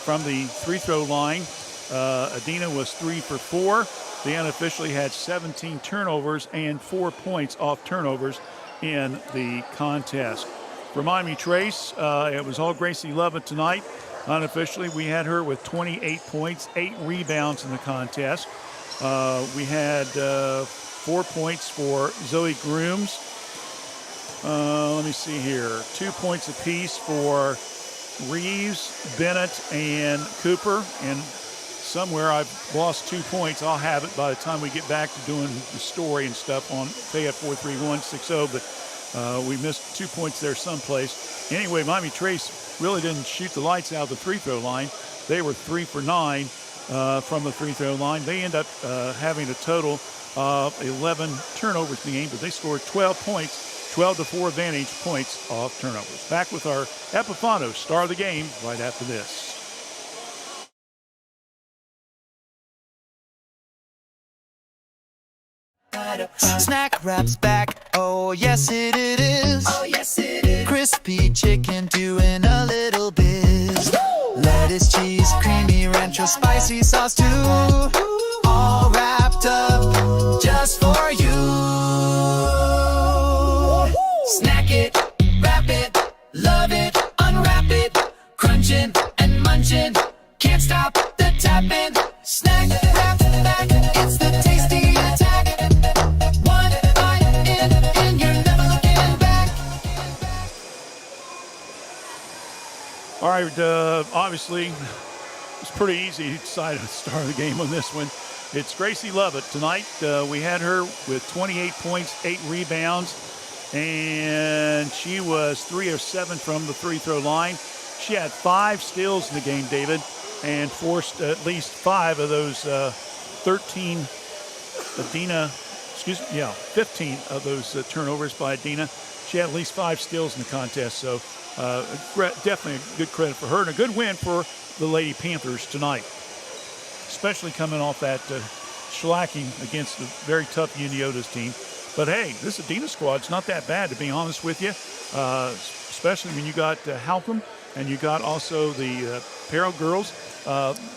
From the free throw line, Adena was 3 for 4. They unofficially had 17 turnovers and 4 points off turnovers in the contest. For Miami Trace, it was all Gracie Lovett tonight. Unofficially, we had her with 28 points, 8 rebounds in the contest. We had 4 points for Zoe Grooms. Let me see here. 2 points apiece for Reeves, Bennett, and Cooper. And somewhere I've lost 2 points. I'll have it by the time we get back to doing the story and stuff on Fayette 43160. But we missed 2 points there someplace. Anyway, Miami Trace really didn't shoot the lights out of the free throw line. They were 3 for 9 from the free throw line. They end up having a total of 11 turnovers in the game, but they scored 12 points. 12-4 advantage points off turnovers. Back with our Epifano star of the game right after this. Snack Wrap's back, oh yes it is. Oh yes it is. Crispy chicken doing a little biz. Lettuce, cheese, creamy rancho, spicy sauce too. All wrapped up just for you. Snack it, wrap it, love it, unwrap it, crunching and munching, can't stop the tapping. Snack Wrap back, it's the tasty attack. One bite in and you're never looking back. All right, obviously, it's pretty easy to decide to start the game on this one. It's Gracie Lovett tonight. We had her with 28 points, 8 rebounds. And she was 3 of 7 from the free throw line. She had 5 steals in the game, David, and forced at least 5 of those 15 of those turnovers by Adena. She had at least 5 steals in the contest, so definitely a good credit for her and a good win for the Lady Panthers tonight, especially coming off that shellacking against the very tough Uniotas team. But hey, this Adena squad's not that bad, to be honest with you, especially when you got Halcomb and you got also the Peril girls.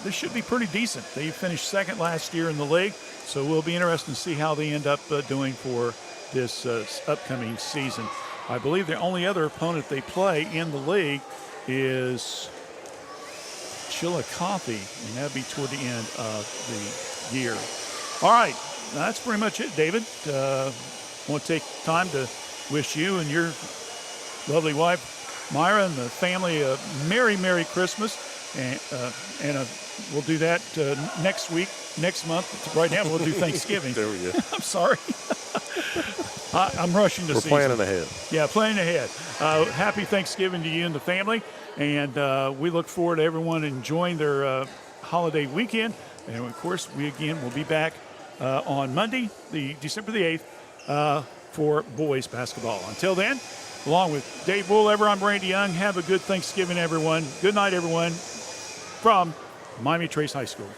They should be pretty decent. They finished second last year in the league, so we'll be interested to see how they end up doing for this upcoming season. I believe the only other opponent they play in the league is Chillicothe, and that'll be toward the end of the year. All right. That's pretty much it, David. I want to take time to wish you and your lovely wife, Myra, and the family a Merry, Merry Christmas. and we'll do that next week, next month. Right now, we'll do Thanksgiving. There we go. I'm sorry. I'm rushing the season. We're planning ahead. Yeah, planning ahead. Happy Thanksgiving to you and the family, and we look forward to everyone enjoying their holiday weekend. And, of course, we again will be back on Monday, December the 8th, for boys basketball. Until then, along with Dave Woollever, I'm Randy Young. Have a good Thanksgiving, everyone. Good night, everyone, from Miami Trace High School.